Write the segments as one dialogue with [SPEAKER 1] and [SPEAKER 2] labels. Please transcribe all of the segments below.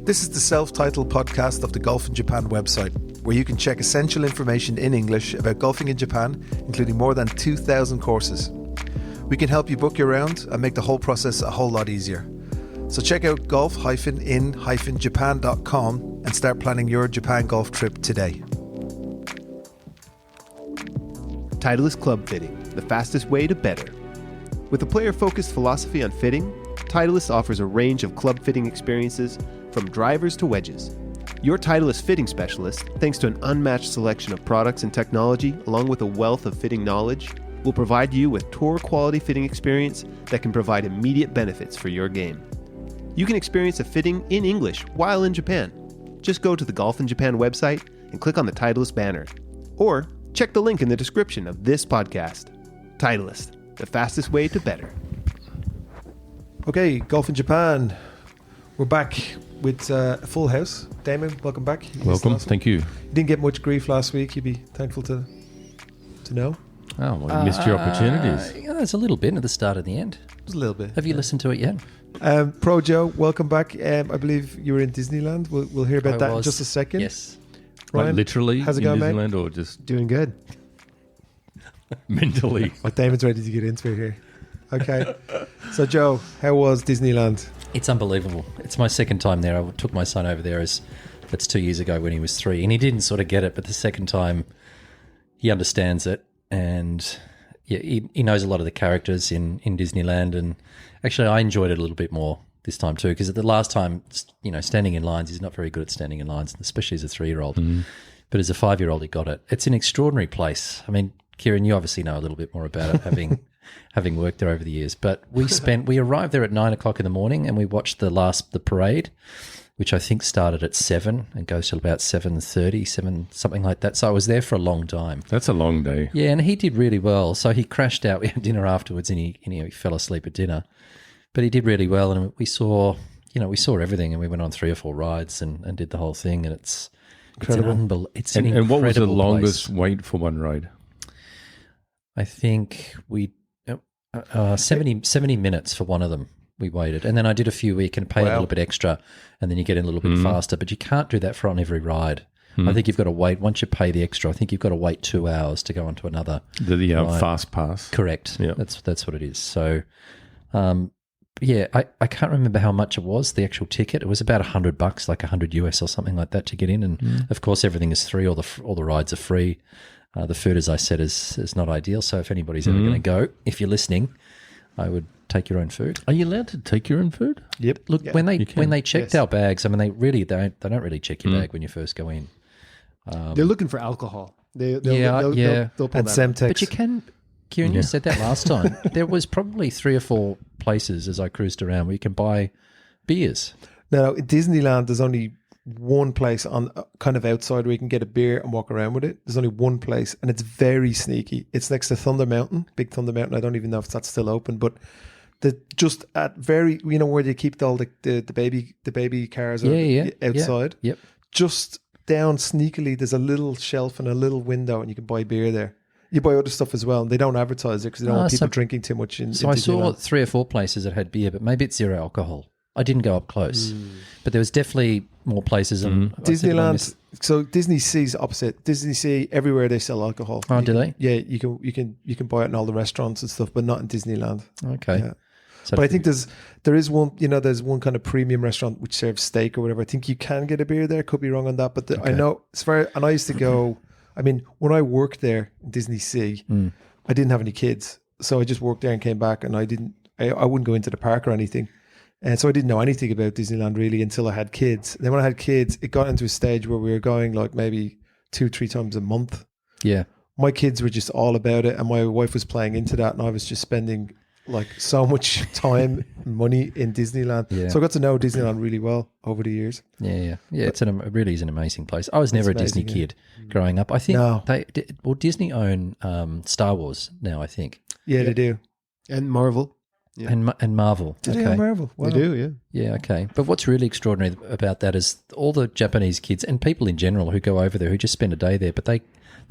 [SPEAKER 1] This is the self-titled podcast of the Golf in Japan website, where you can check essential information in English about golfing in Japan, including more than 2,000 courses. We can help you book your round and make the whole process a whole lot easier. So check out golf-in-japan.com and start planning your Japan golf trip today.
[SPEAKER 2] Titleist Club Fitting, the fastest way to better. With a player-focused philosophy on fitting, Titleist offers a range of club fitting experiences from drivers to wedges. Your Titleist fitting specialist, thanks to an unmatched selection of products and technology, along with a wealth of fitting knowledge, will provide you with tour-quality fitting experience that can provide immediate benefits for your game. You can experience a fitting in English while in Japan. Just go to the Golf in Japan website and click on the Titleist banner. Or check the link in the description of this podcast. Titleist, the fastest way to better.
[SPEAKER 1] Okay, Golf in Japan. We're back with a full house. Damon, welcome back.
[SPEAKER 3] Welcome, thank you.
[SPEAKER 1] You didn't get much grief last week. You'd be thankful to know.
[SPEAKER 3] Oh, well, you missed your opportunities.
[SPEAKER 4] Yeah, there's a little bit at the start and the end.
[SPEAKER 1] Just a little bit.
[SPEAKER 4] Have you listened to it yet?
[SPEAKER 1] Pro Joe, welcome back. I believe you were in Disneyland. We'll hear about that in just a second.
[SPEAKER 4] Yes.
[SPEAKER 1] Ryan,
[SPEAKER 3] Like literally
[SPEAKER 1] how's it
[SPEAKER 3] in
[SPEAKER 1] going,
[SPEAKER 3] Disneyland
[SPEAKER 1] mate?
[SPEAKER 3] or just
[SPEAKER 2] Doing good.
[SPEAKER 3] mentally?
[SPEAKER 1] Oh, Damon's ready to get into it here. Okay. So, Joe, how was Disneyland?
[SPEAKER 4] It's unbelievable. It's my second time there. I took my son over there that's 2 years ago when he was 3, and he didn't sort of get it, but the second time he understands it, and yeah, he knows a lot of the characters in Disneyland, and actually I enjoyed it a little bit more this time too, because at the last time, standing in lines, he's not very good at standing in lines, especially as a 3-year-old. But as a 5-year-old, he got it. It's an extraordinary place. I mean, Kieran, you obviously know a little bit more about it, having worked there over the years. But we arrived there at 9 o'clock in the morning, and we watched the parade, which I think started at 7 and goes till about 7:30, something like that. So I was there for a long time.
[SPEAKER 3] That's a long day.
[SPEAKER 4] Yeah, and he did really well. So he crashed out. We had dinner afterwards, and he fell asleep at dinner. But he did really well, and we saw everything, and we went on 3 or 4 rides and did the whole thing, and it's incredible. It's an incredible
[SPEAKER 3] and what was the longest
[SPEAKER 4] place.
[SPEAKER 3] wait for one ride?
[SPEAKER 4] I think we 70 minutes for one of them. We waited, and then I did a few. We can pay a little bit extra, and then you get in a little bit faster. But you can't do that for on every ride. I think you've got to wait. Once you pay the extra, I think you've got to wait 2 hours to go onto another.
[SPEAKER 3] The
[SPEAKER 4] ride.
[SPEAKER 3] fast pass.
[SPEAKER 4] Correct.
[SPEAKER 3] Yeah.
[SPEAKER 4] That's what it is. So, I can't remember how much it was, the actual ticket. It was about $100, like $100 US or something like that to get in. And of course, everything is free. All the rides are free. The food, as I said, is not ideal. So if anybody's ever going to go, if you're listening, I would take your own food.
[SPEAKER 3] Are you allowed to take your own food?
[SPEAKER 1] Yep.
[SPEAKER 4] Look, when they checked our bags, I mean, they don't really check your bag when you first go in.
[SPEAKER 2] They're looking for alcohol. They'll pull
[SPEAKER 1] And
[SPEAKER 2] that.
[SPEAKER 1] Semtex.
[SPEAKER 4] But you can, Kieran, you said that last time. There was probably 3 or 4 places as I cruised around where you can buy beers.
[SPEAKER 1] Now, in Disneyland, there's only one place on kind of outside where you can get a beer and walk around with it. There's only one place, and it's very sneaky. It's next to Thunder Mountain, Big Thunder Mountain. I don't even know if that's still open, but just at very, where they keep all the baby cars outside.
[SPEAKER 4] Yep.
[SPEAKER 1] Just down sneakily, there's a little shelf and a little window, and you can buy beer there. You buy other stuff as well, and they don't advertise it because they don't want people drinking too much in
[SPEAKER 4] So I saw
[SPEAKER 1] Disneyland.
[SPEAKER 4] 3 or 4 places that had beer, but maybe it's zero alcohol. I didn't go up close, but there was definitely more places.
[SPEAKER 1] Disneyland. So Disney Sea's opposite. Disney Sea, everywhere they sell alcohol.
[SPEAKER 4] Oh, do they?
[SPEAKER 1] Yeah, you can buy it in all the restaurants and stuff, but not in Disneyland.
[SPEAKER 4] Okay.
[SPEAKER 1] Yeah.
[SPEAKER 4] So
[SPEAKER 1] But I think there is one. There's one kind of premium restaurant which serves steak or whatever. I think you can get a beer there. Could be wrong on that, but I know and I used to go. I mean, when I worked there in Disney Sea, I didn't have any kids, so I just worked there and came back, and I wouldn't go into the park or anything. And so I didn't know anything about Disneyland really until I had kids. And then when I had kids, it got into a stage where we were going like maybe 2-3 times a month.
[SPEAKER 4] Yeah.
[SPEAKER 1] My kids were just all about it, and my wife was playing into that, and I was just spending like so much time and money in Disneyland.
[SPEAKER 4] Yeah.
[SPEAKER 1] So I got to know Disneyland really well over the years.
[SPEAKER 4] Yeah. It really is an amazing place. I was never a Disney kid growing up. I think Disney own Star Wars now, I think.
[SPEAKER 1] Yeah, they do.
[SPEAKER 2] And Marvel.
[SPEAKER 4] Yeah. And Marvel.
[SPEAKER 1] Do they have Marvel? Wow.
[SPEAKER 2] They do, yeah.
[SPEAKER 4] Yeah, okay. But what's really extraordinary about that is all the Japanese kids and people in general who go over there who just spend a day there, but they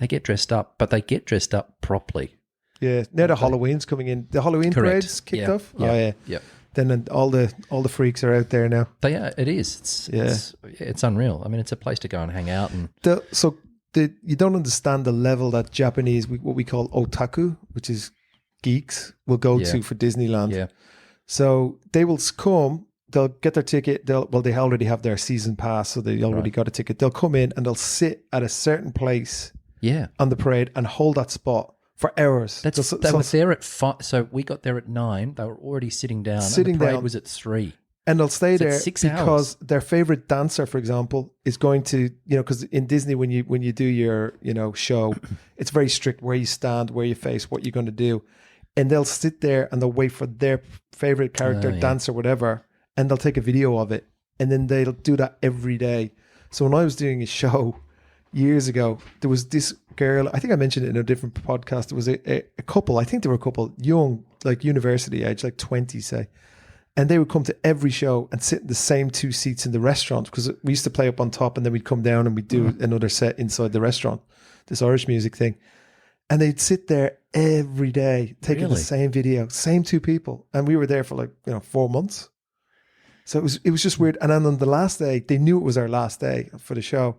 [SPEAKER 4] get dressed up, but they get dressed up properly.
[SPEAKER 1] Yeah. Now the Halloween's coming in. The Halloween parade's kicked off.
[SPEAKER 4] Yeah.
[SPEAKER 1] Oh, yeah.
[SPEAKER 4] Yep.
[SPEAKER 1] then all the freaks are out there now.
[SPEAKER 4] They are. It is. It's unreal. I mean, it's a place to go and hang out. And
[SPEAKER 1] You don't understand the level that Japanese, what we call otaku, which is geeks, will go to for Disneyland.
[SPEAKER 4] Yeah.
[SPEAKER 1] So they will come, they'll get their ticket. They already have their season pass, so they already got a ticket. They'll come in and they'll sit at a certain place on the parade and hold that spot for hours.
[SPEAKER 4] They were there at 5. So we got there at 9. They were already sitting down. And the parade was at 3.
[SPEAKER 1] And they'll stay there
[SPEAKER 4] 6
[SPEAKER 1] because
[SPEAKER 4] hours.
[SPEAKER 1] their favorite dancer, for example, is going to, because in Disney, when you do your, show, it's very strict where you stand, where you face, what you're going to do. And they'll sit there and they'll wait for their favorite character, dancer, whatever, and they'll take a video of it. And then they'll do that every day. So when I was doing a show years ago, there was this girl, I think I mentioned it in a different podcast. There was a couple, I think they were a couple, young, like university age, like 20, say. And they would come to every show and sit in the same 2 seats in the restaurant, because we used to play up on top and then we'd come down and we'd do another set inside the restaurant, this Irish music thing. And they'd sit there every day taking the same video, same 2 people. And we were there for 4 months. So it was just weird. And then on the last day, they knew it was our last day for the show.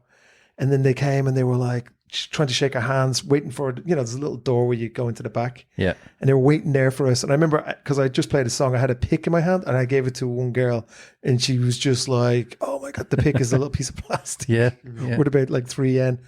[SPEAKER 1] And then they came and they were like trying to shake our hands, waiting for, there's a little door where you go into the back.
[SPEAKER 4] Yeah.
[SPEAKER 1] And they were waiting there for us. And I remember, because I just played a song, I had a pick in my hand and I gave it to one girl. And she was just like, oh my God, the pick is a little piece of plastic.
[SPEAKER 4] Yeah.
[SPEAKER 1] Worth about like 3 yen.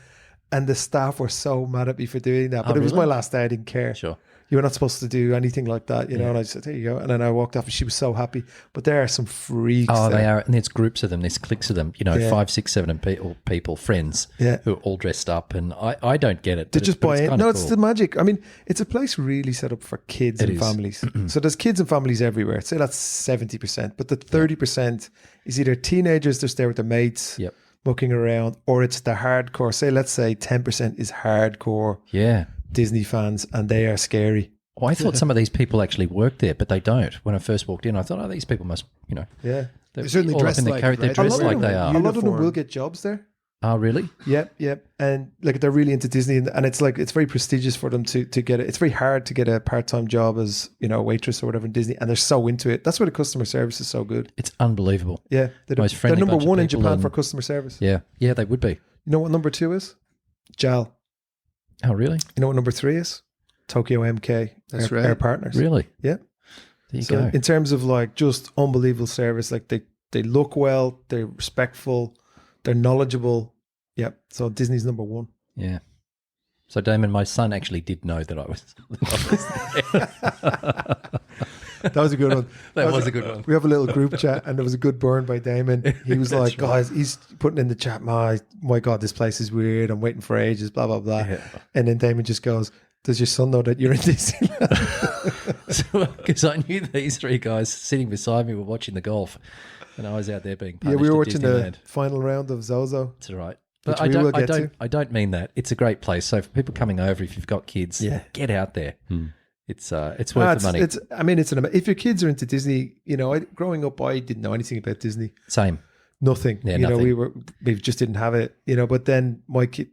[SPEAKER 1] And the staff were so mad at me for doing that. But it was my last day. I didn't care.
[SPEAKER 4] Sure.
[SPEAKER 1] You were not supposed to do anything like that, and I just said, there you go. And then I walked off and she was so happy. But there are some freaks.
[SPEAKER 4] Oh,
[SPEAKER 1] there.
[SPEAKER 4] they are. And there's groups of them. There's cliques of them, 5, 6, 7 people, friends who are all dressed up. And I don't get it.
[SPEAKER 1] They just buy it. No, it's
[SPEAKER 4] cool.
[SPEAKER 1] the magic. I mean, it's a place really set up for kids and families. So there's kids and families everywhere. I'd say that's 70%. But the 30% is either teenagers just there with their mates.
[SPEAKER 4] Yep.
[SPEAKER 1] Mucking around, or it's the hardcore. Say, let's say 10% is hardcore Disney fans, and they are scary.
[SPEAKER 4] Oh, I thought some of these people actually worked there, but they don't. When I first walked in, I thought, these people must,
[SPEAKER 1] Yeah.
[SPEAKER 2] They certainly dress like it,
[SPEAKER 4] They're
[SPEAKER 2] right?
[SPEAKER 4] dressed like they are.
[SPEAKER 1] A lot of them will get jobs there.
[SPEAKER 4] Oh, really?
[SPEAKER 1] Yep. And they're really into Disney, and it's like, it's very prestigious for them to get it. It's very hard to get a part-time job as, a waitress or whatever in Disney, and they're so into it. That's why the customer service is so good.
[SPEAKER 4] It's unbelievable.
[SPEAKER 1] Yeah. They're number 1 in Japan for customer service.
[SPEAKER 4] Yeah. Yeah, they would be.
[SPEAKER 1] You know what number 2 is? JAL.
[SPEAKER 4] Oh, really?
[SPEAKER 1] You know what number 3 is? Tokyo MK.
[SPEAKER 2] That's right.
[SPEAKER 1] Air partners.
[SPEAKER 4] Really?
[SPEAKER 1] Yeah.
[SPEAKER 4] There you go.
[SPEAKER 1] In terms of just unbelievable service, they look well, they're respectful, they're knowledgeable. Yep. So Disney's number 1.
[SPEAKER 4] Yeah. So Damon, my son actually did know that I was there.
[SPEAKER 1] That was a good one.
[SPEAKER 4] That was a good one.
[SPEAKER 1] We have a little group chat, and there was a good burn by Damon. He was like, guys, he's putting in the chat, my God, this place is weird. I'm waiting for ages, blah, blah, blah.
[SPEAKER 4] Yeah.
[SPEAKER 1] And then Damon just goes, does your son know that you're in Disneyland?
[SPEAKER 4] Because I knew these 3 guys sitting beside me were watching the golf, and I was out there being punished.
[SPEAKER 1] Yeah, we were
[SPEAKER 4] at
[SPEAKER 1] watching
[SPEAKER 4] Disneyland.
[SPEAKER 1] the final round of ZOZO.
[SPEAKER 4] That's right.
[SPEAKER 1] Which
[SPEAKER 4] But
[SPEAKER 1] we will get to.
[SPEAKER 4] I don't mean that. It's a great place. So for people coming over, if you've got kids, get out there. It's worth the money.
[SPEAKER 1] If your kids are into Disney, growing up, I didn't know anything about Disney.
[SPEAKER 4] Same.
[SPEAKER 1] Nothing.
[SPEAKER 4] Yeah,
[SPEAKER 1] you know,
[SPEAKER 4] nothing.
[SPEAKER 1] we just didn't have it. But then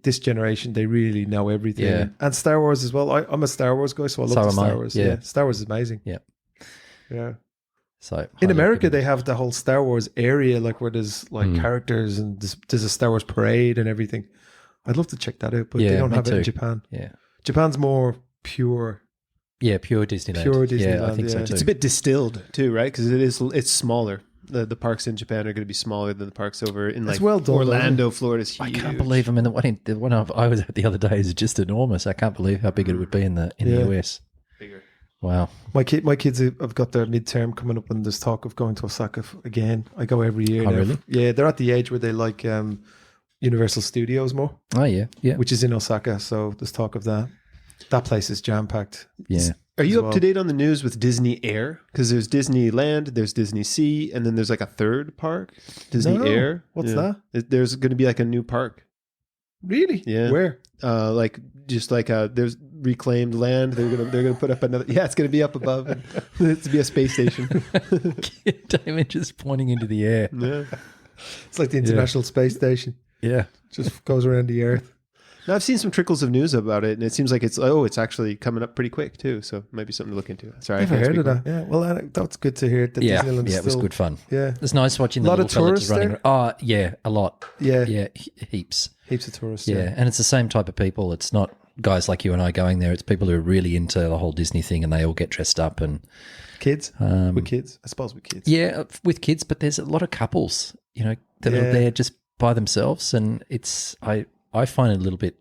[SPEAKER 1] this generation, they really know everything.
[SPEAKER 4] Yeah.
[SPEAKER 1] And Star Wars as well. I'm a Star Wars guy, so I love Star Wars.
[SPEAKER 4] Yeah.
[SPEAKER 1] Star Wars is amazing.
[SPEAKER 4] Yeah.
[SPEAKER 1] Yeah.
[SPEAKER 4] So
[SPEAKER 1] in America, they have the whole Star Wars area, where there's characters and there's a Star Wars parade and everything. I'd love to check that out, but they don't have it in Japan.
[SPEAKER 4] Yeah.
[SPEAKER 1] Japan's more pure.
[SPEAKER 4] Yeah, pure Disneyland.
[SPEAKER 1] Pure Disneyland,
[SPEAKER 4] Yeah, I think so too.
[SPEAKER 2] It's a bit distilled too, right? Because it's smaller. The parks in Japan are going to be smaller than the parks over in
[SPEAKER 1] well done,
[SPEAKER 2] Orlando, Florida's huge.
[SPEAKER 4] I can't believe. I mean, the one I was at the other day is just enormous. I can't believe how big it would be in the US.
[SPEAKER 2] Bigger.
[SPEAKER 4] Wow.
[SPEAKER 1] My kids have got their midterm coming up, and there's talk of going to Osaka again. I go every year.
[SPEAKER 4] Oh,
[SPEAKER 1] now.
[SPEAKER 4] really?
[SPEAKER 1] Yeah, they're at the age where they like Universal Studios more.
[SPEAKER 4] Oh yeah, yeah,
[SPEAKER 1] which is in Osaka. So there's talk of that. That place is jam packed.
[SPEAKER 4] yeah.
[SPEAKER 2] Are you up to date on the news with Disney Air? Because there's Disneyland, there's Disney Sea, and then there's a third park, Disney
[SPEAKER 1] No.
[SPEAKER 2] Air.
[SPEAKER 1] What's that?
[SPEAKER 2] There's going to be a new park.
[SPEAKER 1] Really?
[SPEAKER 2] Yeah.
[SPEAKER 1] Where?
[SPEAKER 2] There's reclaimed land. They're gonna put up another. Yeah, it's going to be up above. And it's to be a space station.
[SPEAKER 4] Damon just pointing into the air.
[SPEAKER 2] Yeah.
[SPEAKER 1] It's like the International Space Station.
[SPEAKER 4] Yeah.
[SPEAKER 1] Just goes around the Earth.
[SPEAKER 2] Now, I've seen some trickles of news about it, and it seems like it's actually coming up pretty quick too. So maybe something to look into. Sorry,
[SPEAKER 1] I've
[SPEAKER 2] I can't
[SPEAKER 1] heard of
[SPEAKER 2] speak
[SPEAKER 1] that. Yeah, well, that's good to hear. That
[SPEAKER 4] Yeah,
[SPEAKER 1] Disneyland's
[SPEAKER 4] it was
[SPEAKER 1] still,
[SPEAKER 4] good fun.
[SPEAKER 1] Yeah,
[SPEAKER 4] It's nice watching the
[SPEAKER 1] Lot of
[SPEAKER 4] little fellas
[SPEAKER 1] tourists
[SPEAKER 4] running.
[SPEAKER 1] there?
[SPEAKER 4] Oh, yeah, a lot.
[SPEAKER 1] Yeah.
[SPEAKER 4] Yeah, heaps.
[SPEAKER 1] heaps of tourists.
[SPEAKER 4] Yeah, and it's the same type of people. It's not guys like you and I going there. It's people who are really into the whole Disney thing, and they all get dressed up and
[SPEAKER 1] Kids with kids, I suppose with kids.
[SPEAKER 4] yeah, with kids. But there's a lot of couples, that are there just by themselves, and it's I find it a little bit.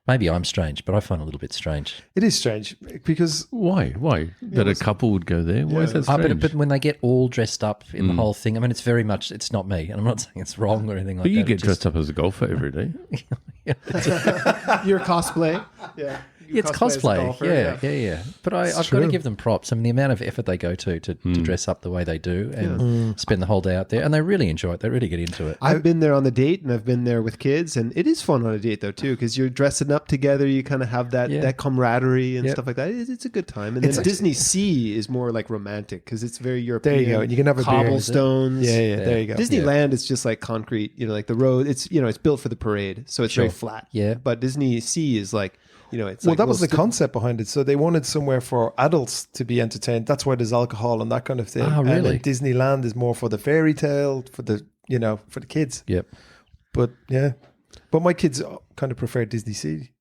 [SPEAKER 4] Maybe I'm strange, but I find it a little bit strange.
[SPEAKER 1] It is strange because
[SPEAKER 3] Why? That a couple would go there? Why is that strange?
[SPEAKER 4] But when they get all dressed up in the whole thing, I mean, it's not me, and I'm not saying it's wrong or anything like
[SPEAKER 3] But
[SPEAKER 4] that.
[SPEAKER 3] you get dressed up as a golfer every day.
[SPEAKER 2] Your cosplay. Yeah. You
[SPEAKER 4] It's
[SPEAKER 2] cosplay as a
[SPEAKER 4] cosplay,
[SPEAKER 2] golfer,
[SPEAKER 4] yeah. But I've got to
[SPEAKER 1] true.
[SPEAKER 4] give them props. I mean, the amount of effort they go to dress up the way they do and spend the whole day out there, and they really enjoy it. They really get into it.
[SPEAKER 2] I've been there on the date, and I've been there with kids, and it is fun on a date though too, because you're dressing up together. You kind of have that camaraderie and stuff like that. It's a good time. And then Disney Sea is more like romantic because it's very European.
[SPEAKER 1] there you go. And you can have a beer.
[SPEAKER 2] cobblestones.
[SPEAKER 1] Yeah, there you go.
[SPEAKER 2] Disneyland is just like concrete. Like the road. It's it's built for the parade, so it's very flat.
[SPEAKER 4] Yeah.
[SPEAKER 2] But Disney Sea is like. It's
[SPEAKER 1] Well,
[SPEAKER 2] like
[SPEAKER 1] that was the
[SPEAKER 2] little
[SPEAKER 1] concept behind it. So they wanted somewhere for adults to be entertained. That's why there's alcohol and that kind of thing.
[SPEAKER 4] Oh,
[SPEAKER 1] And
[SPEAKER 4] really?
[SPEAKER 1] then Disneyland is more for the fairy tale, for the for the kids.
[SPEAKER 4] Yep.
[SPEAKER 1] But my kids kind of prefer Disney Sea.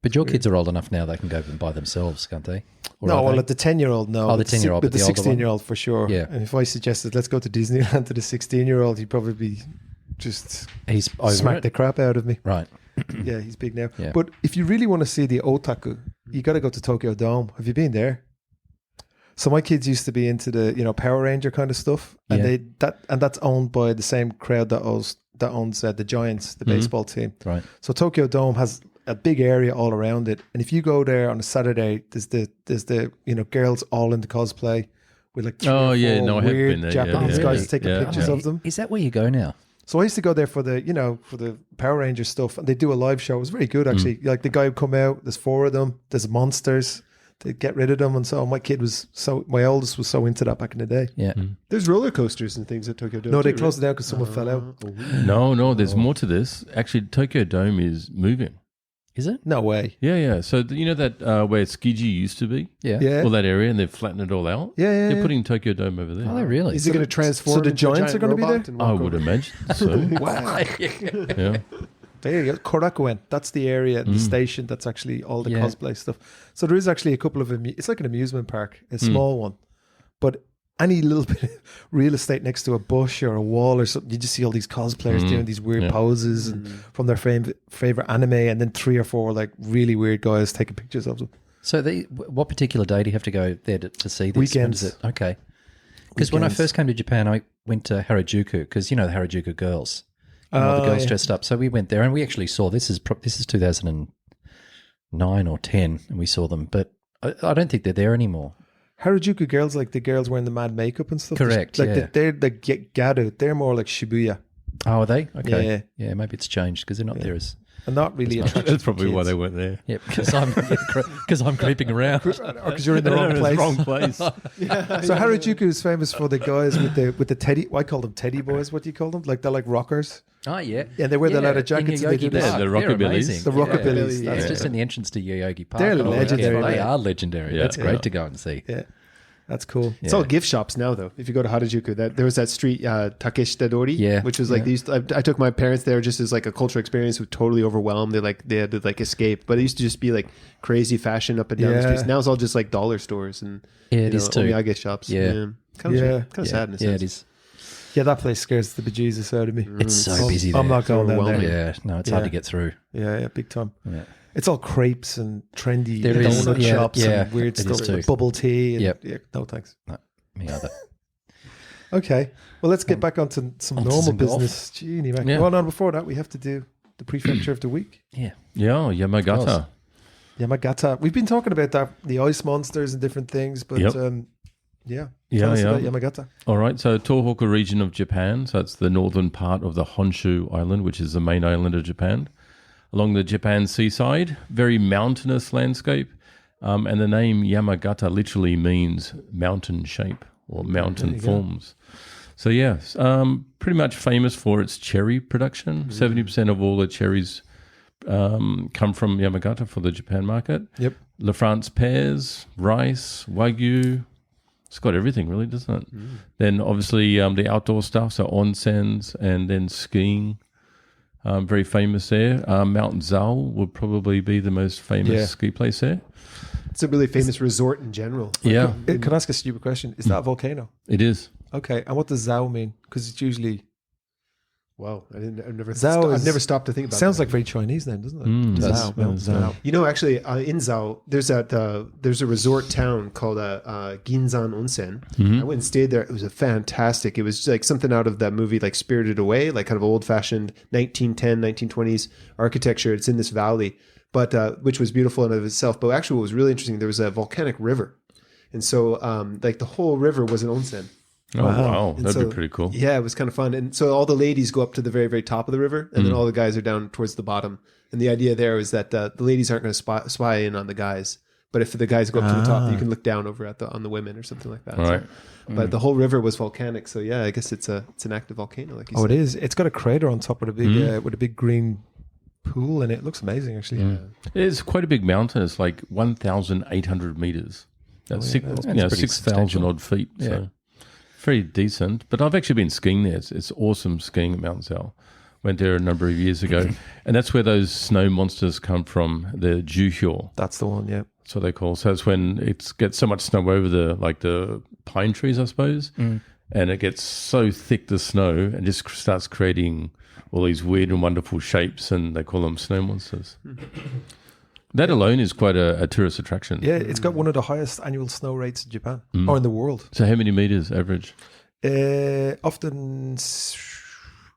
[SPEAKER 4] But your kids are old enough now; they can go and by themselves, can't they? Or
[SPEAKER 1] No,
[SPEAKER 4] are
[SPEAKER 1] well,
[SPEAKER 4] they?
[SPEAKER 1] at the 10-year-old, no.
[SPEAKER 4] Oh, the 10-year-old,
[SPEAKER 1] but
[SPEAKER 4] but
[SPEAKER 1] the
[SPEAKER 4] the older one?
[SPEAKER 1] 16-year-old for sure.
[SPEAKER 4] Yeah.
[SPEAKER 1] And if I suggested let's go to Disneyland to the 16-year-old, he'd probably be just
[SPEAKER 4] He's over
[SPEAKER 1] smack
[SPEAKER 4] it.
[SPEAKER 1] the crap out of me.
[SPEAKER 4] Right.
[SPEAKER 1] Yeah, he's big now.
[SPEAKER 4] Yeah.
[SPEAKER 1] But if you really want to see the otaku, you got to go to Tokyo Dome. Have you been there? So my kids used to be into the Power Ranger kind of stuff, and
[SPEAKER 4] Yeah.
[SPEAKER 1] that's owned by the same crowd that owns the Giants, the baseball team.
[SPEAKER 4] Right.
[SPEAKER 1] So Tokyo Dome has a big area all around it, and if you go there on a Saturday, there's the girls all into cosplay with like three
[SPEAKER 3] Oh,
[SPEAKER 1] or
[SPEAKER 3] yeah,
[SPEAKER 1] four
[SPEAKER 3] no, I have
[SPEAKER 1] weird
[SPEAKER 3] been there,
[SPEAKER 1] Japanese
[SPEAKER 4] yeah,
[SPEAKER 1] guys
[SPEAKER 4] yeah.
[SPEAKER 1] taking
[SPEAKER 3] Yeah,
[SPEAKER 1] pictures
[SPEAKER 3] yeah.
[SPEAKER 1] of them.
[SPEAKER 4] Is that where you go now?
[SPEAKER 1] So I used to go there for the Power Ranger stuff, and they do a live show. It was very good actually. Like the guy would come out. There's 4 of them. There's monsters. They get rid of them, and so my oldest was so into that back in the day.
[SPEAKER 4] Yeah.
[SPEAKER 2] There's roller coasters and things at Tokyo Dome.
[SPEAKER 1] No, they
[SPEAKER 2] too,
[SPEAKER 1] closed
[SPEAKER 2] right?
[SPEAKER 1] it down because someone fell out.
[SPEAKER 3] No, there's more to this. Actually, Tokyo Dome is moving.
[SPEAKER 4] Is it?
[SPEAKER 1] No way.
[SPEAKER 3] Yeah. So you know that where Skiji used to be?
[SPEAKER 4] Yeah.
[SPEAKER 1] Yeah.
[SPEAKER 3] All that area, and they've flattened it all out?
[SPEAKER 1] Yeah.
[SPEAKER 3] They're putting Tokyo Dome over there.
[SPEAKER 4] Oh, they really?
[SPEAKER 2] Is it going to transform?
[SPEAKER 1] so the
[SPEAKER 2] into a
[SPEAKER 1] Giants
[SPEAKER 2] giant
[SPEAKER 1] are gonna be
[SPEAKER 2] robot
[SPEAKER 1] there?
[SPEAKER 2] and
[SPEAKER 3] I
[SPEAKER 2] walk
[SPEAKER 3] would
[SPEAKER 2] over?
[SPEAKER 3] imagine so.
[SPEAKER 1] Wow.
[SPEAKER 3] Yeah.
[SPEAKER 1] There you go. Korakuen. That's the area, the station that's actually all the
[SPEAKER 4] Yeah.
[SPEAKER 1] cosplay stuff. So there is actually a couple of it's like an amusement park, a small one, but any little bit of real estate next to a bush or a wall or something, you just see all these cosplayers doing these weird poses and from their favorite anime, and then 3 or 4 like really weird guys taking pictures of them.
[SPEAKER 4] So what particular day do you have to go there to see this?
[SPEAKER 1] Weekends.
[SPEAKER 4] When is it? Okay. Because when I
[SPEAKER 1] Weekends.
[SPEAKER 4] first came to Japan, I went to Harajuku because the Harajuku girls. All the girls dressed up. So we went there and we actually saw this is 2009 or 10, and we saw them. But I don't think they're there anymore.
[SPEAKER 1] Harajuku girls, like the girls wearing the mad makeup and stuff.
[SPEAKER 4] Correct,
[SPEAKER 1] Like
[SPEAKER 4] yeah.
[SPEAKER 1] they're the Gado. They're more like Shibuya,
[SPEAKER 4] Oh, are they? Okay.
[SPEAKER 1] Yeah.
[SPEAKER 4] Yeah, maybe it's changed because they're not there as.
[SPEAKER 1] and not really attractive.
[SPEAKER 3] That's probably why they weren't there.
[SPEAKER 4] Yeah, because I'm creeping around.
[SPEAKER 1] or because you're in the wrong
[SPEAKER 3] It's
[SPEAKER 1] place.
[SPEAKER 3] Wrong place.
[SPEAKER 1] So Harajuku is famous for the guys with the teddy. I call them teddy boys. What do you call them? Like they're like rockers.
[SPEAKER 4] Oh, yeah.
[SPEAKER 1] Yeah, they wear the leather
[SPEAKER 4] in
[SPEAKER 1] jackets and they do
[SPEAKER 4] Yoyogi
[SPEAKER 1] this.
[SPEAKER 4] Park.
[SPEAKER 3] The
[SPEAKER 4] They're
[SPEAKER 3] Rockabillys.
[SPEAKER 4] amazing.
[SPEAKER 1] The Rockabillys,
[SPEAKER 4] Yeah,
[SPEAKER 1] that's
[SPEAKER 4] it's
[SPEAKER 1] it.
[SPEAKER 4] just in the entrance to Yoyogi Park.
[SPEAKER 1] They're
[SPEAKER 4] Oh,
[SPEAKER 1] legendary,
[SPEAKER 4] They
[SPEAKER 1] yeah.
[SPEAKER 4] are legendary.
[SPEAKER 3] Yeah.
[SPEAKER 4] That's great
[SPEAKER 3] Yeah.
[SPEAKER 4] to go and see.
[SPEAKER 1] Yeah, that's cool.
[SPEAKER 2] It's all gift shops now, though. If you go to Harajuku, there was that street Takeshita Dori,
[SPEAKER 4] Yeah.
[SPEAKER 2] which was like I took my parents there just as like a cultural experience. Was totally overwhelmed. They had to like escape, but it used to just be like crazy fashion up and down the
[SPEAKER 1] Yeah.
[SPEAKER 2] streets. Now it's all just like dollar stores and
[SPEAKER 4] Yeah, it is too.
[SPEAKER 2] omiyage shops.
[SPEAKER 4] Yeah.
[SPEAKER 2] kind of
[SPEAKER 1] Yeah.
[SPEAKER 2] sad in a
[SPEAKER 4] Yeah,
[SPEAKER 2] sense.
[SPEAKER 4] it is.
[SPEAKER 1] Yeah, that place scares the bejesus out of me.
[SPEAKER 4] It's so busy there.
[SPEAKER 1] I'm not going down
[SPEAKER 2] overwhelming.
[SPEAKER 1] there.
[SPEAKER 4] Yeah, no, it's hard
[SPEAKER 1] Yeah.
[SPEAKER 4] to get through.
[SPEAKER 1] Yeah, big time.
[SPEAKER 4] Yeah.
[SPEAKER 1] It's all crepes and trendy
[SPEAKER 4] There is,
[SPEAKER 1] donut
[SPEAKER 4] yeah,
[SPEAKER 1] shops
[SPEAKER 4] yeah,
[SPEAKER 1] and weird
[SPEAKER 4] it is
[SPEAKER 1] stuff,
[SPEAKER 4] too.
[SPEAKER 1] like bubble tea. And,
[SPEAKER 4] Yep.
[SPEAKER 1] Yeah, no thanks.
[SPEAKER 4] No, me either.
[SPEAKER 1] Okay, well, let's get back onto some
[SPEAKER 4] onto
[SPEAKER 1] normal
[SPEAKER 4] some golf.
[SPEAKER 1] business. Genie, man.
[SPEAKER 3] Yeah.
[SPEAKER 1] Well, no, before that, we have to do the prefecture of the week.
[SPEAKER 4] Yeah.
[SPEAKER 3] Yeah, Yamagata.
[SPEAKER 1] Yamagata. We've been talking about that, the ice monsters and different things, but
[SPEAKER 3] Yep.
[SPEAKER 1] yeah.
[SPEAKER 3] Yeah,
[SPEAKER 1] Tell us
[SPEAKER 3] yeah.
[SPEAKER 1] about Yamagata.
[SPEAKER 3] All right, so Tohoku region of Japan, so it's the northern part of the Honshu Island, which is the main island of Japan, along the Japan seaside, very mountainous landscape, and the name Yamagata literally means mountain shape or mountain forms. So yeah, pretty much famous for its cherry production. 70% of all the cherries come from Yamagata for the Japan market.
[SPEAKER 1] Yep.
[SPEAKER 3] La France pears, rice, wagyu. It's got everything, really, doesn't it? Then, obviously, the outdoor stuff, so onsens and then skiing. Very famous there. Mount Zal would probably be the most famous ski place there.
[SPEAKER 2] It's a really famous resort in general.
[SPEAKER 3] Yeah.
[SPEAKER 1] Can I ask a stupid question? Is that a volcano?
[SPEAKER 3] It is.
[SPEAKER 1] Okay. And what does Zao mean? Because it's usually...
[SPEAKER 2] Wow, I've never stopped to think about
[SPEAKER 1] Sounds
[SPEAKER 2] that.
[SPEAKER 1] like very Chinese name, doesn't it?
[SPEAKER 3] Zao,
[SPEAKER 1] Mount
[SPEAKER 3] Zao.
[SPEAKER 1] Zao.
[SPEAKER 2] You know, actually, in Zao, there's a resort town called Ginzan Onsen. I went and stayed there. It was fantastic. It was like something out of that movie, like Spirited Away, like kind of old-fashioned 1910, 1920s architecture. It's in this valley, but which was beautiful in and of itself. But actually, what was really interesting, there was a volcanic river, and so like the whole river was an onsen.
[SPEAKER 3] Oh, wow.
[SPEAKER 2] And
[SPEAKER 3] That'd
[SPEAKER 2] so,
[SPEAKER 3] be pretty cool.
[SPEAKER 2] Yeah, it was kind of fun. And so all the ladies go up to the very, very top of the river, and then all the guys are down towards the bottom. And the idea there is that the ladies aren't going to spy in on the guys, but if the guys go up to the top, you can look down over on the women or something like that.
[SPEAKER 3] Right.
[SPEAKER 2] But the whole river was volcanic, so yeah, I guess it's an active volcano, like you said.
[SPEAKER 1] It is. It's got a crater on top with a big green pool in it. It looks amazing, actually.
[SPEAKER 3] It's quite a big mountain. It's like 1,800 meters. That's
[SPEAKER 4] pretty
[SPEAKER 3] 6,000
[SPEAKER 4] substantial.
[SPEAKER 3] odd feet.
[SPEAKER 4] Yeah.
[SPEAKER 3] So very decent. But I've actually been skiing there. It's awesome skiing at Mount Zal. Went there a number of years ago. And that's where those snow monsters come from, the Juhyo.
[SPEAKER 1] That's the one, yeah.
[SPEAKER 3] That's what they call. So it's when it gets so much snow over the pine trees, I suppose, and it gets so thick, the snow, and just starts creating all these weird and wonderful shapes, and they call them snow monsters. That alone is quite a tourist attraction.
[SPEAKER 1] Yeah, it's got one of the highest annual snow rates in Japan, or in the world.
[SPEAKER 3] So how many meters average?
[SPEAKER 1] Often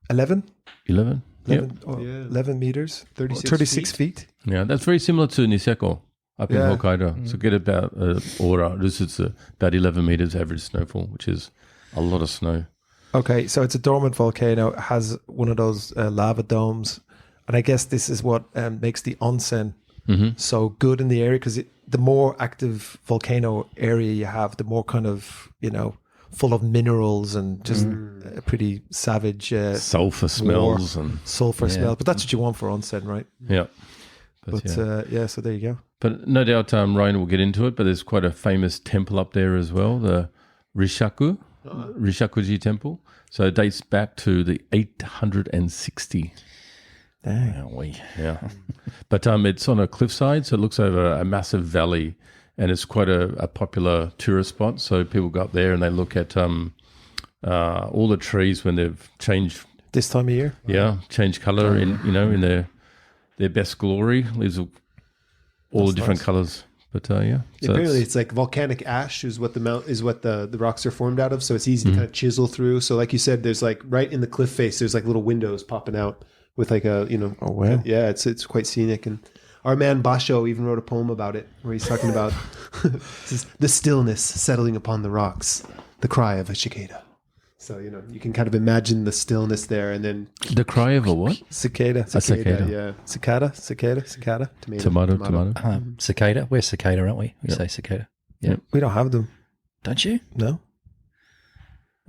[SPEAKER 1] 11.
[SPEAKER 3] 11?
[SPEAKER 1] 11 meters,
[SPEAKER 2] 36
[SPEAKER 1] feet.
[SPEAKER 3] Yeah, that's very similar to Niseko up in
[SPEAKER 1] Yeah.
[SPEAKER 3] Hokkaido. So get about this is about 11 meters average snowfall, which is a lot of snow.
[SPEAKER 1] Okay, so it's a dormant volcano. It has one of those lava domes. And I guess this is what makes the onsen so good in the area, because the more active volcano area you have, the more kind of, full of minerals and just a pretty savage
[SPEAKER 3] Sulfur smells and
[SPEAKER 1] sulfur smell. But that's what you want for onsen, right?
[SPEAKER 3] yeah.
[SPEAKER 1] But so there you go.
[SPEAKER 3] But no doubt Ryan will get into it, but there's quite a famous temple up there as well, the Rishakuji temple. So it dates back to the 860.
[SPEAKER 1] Dang.
[SPEAKER 3] Yeah. But it's on a cliffside, so it looks over a massive valley, and it's quite a popular tourist spot. So people go up there and they look at all the trees when they've changed.
[SPEAKER 1] This time of year?
[SPEAKER 3] Yeah, change color in their best glory. Leaves all the different colors. But so
[SPEAKER 2] apparently it's like volcanic ash is what the rocks are formed out of, so it's easy to kind of chisel through. So like you said, there's like right in the cliff face, there's like little windows popping out with like a
[SPEAKER 1] Oh wow.
[SPEAKER 2] yeah, it's quite scenic. And our man Basho even wrote a poem about it, where he's talking about the stillness settling upon the rocks, the cry of a cicada. So you can kind of imagine the stillness there, and then
[SPEAKER 3] the cry of a what?
[SPEAKER 1] Cicada.
[SPEAKER 3] A cicada.
[SPEAKER 2] yeah,
[SPEAKER 1] Cicada.
[SPEAKER 3] Tomato.
[SPEAKER 4] Cicada. We're cicada, aren't we? We say cicada.
[SPEAKER 1] We don't have them.
[SPEAKER 4] Don't you?
[SPEAKER 1] No.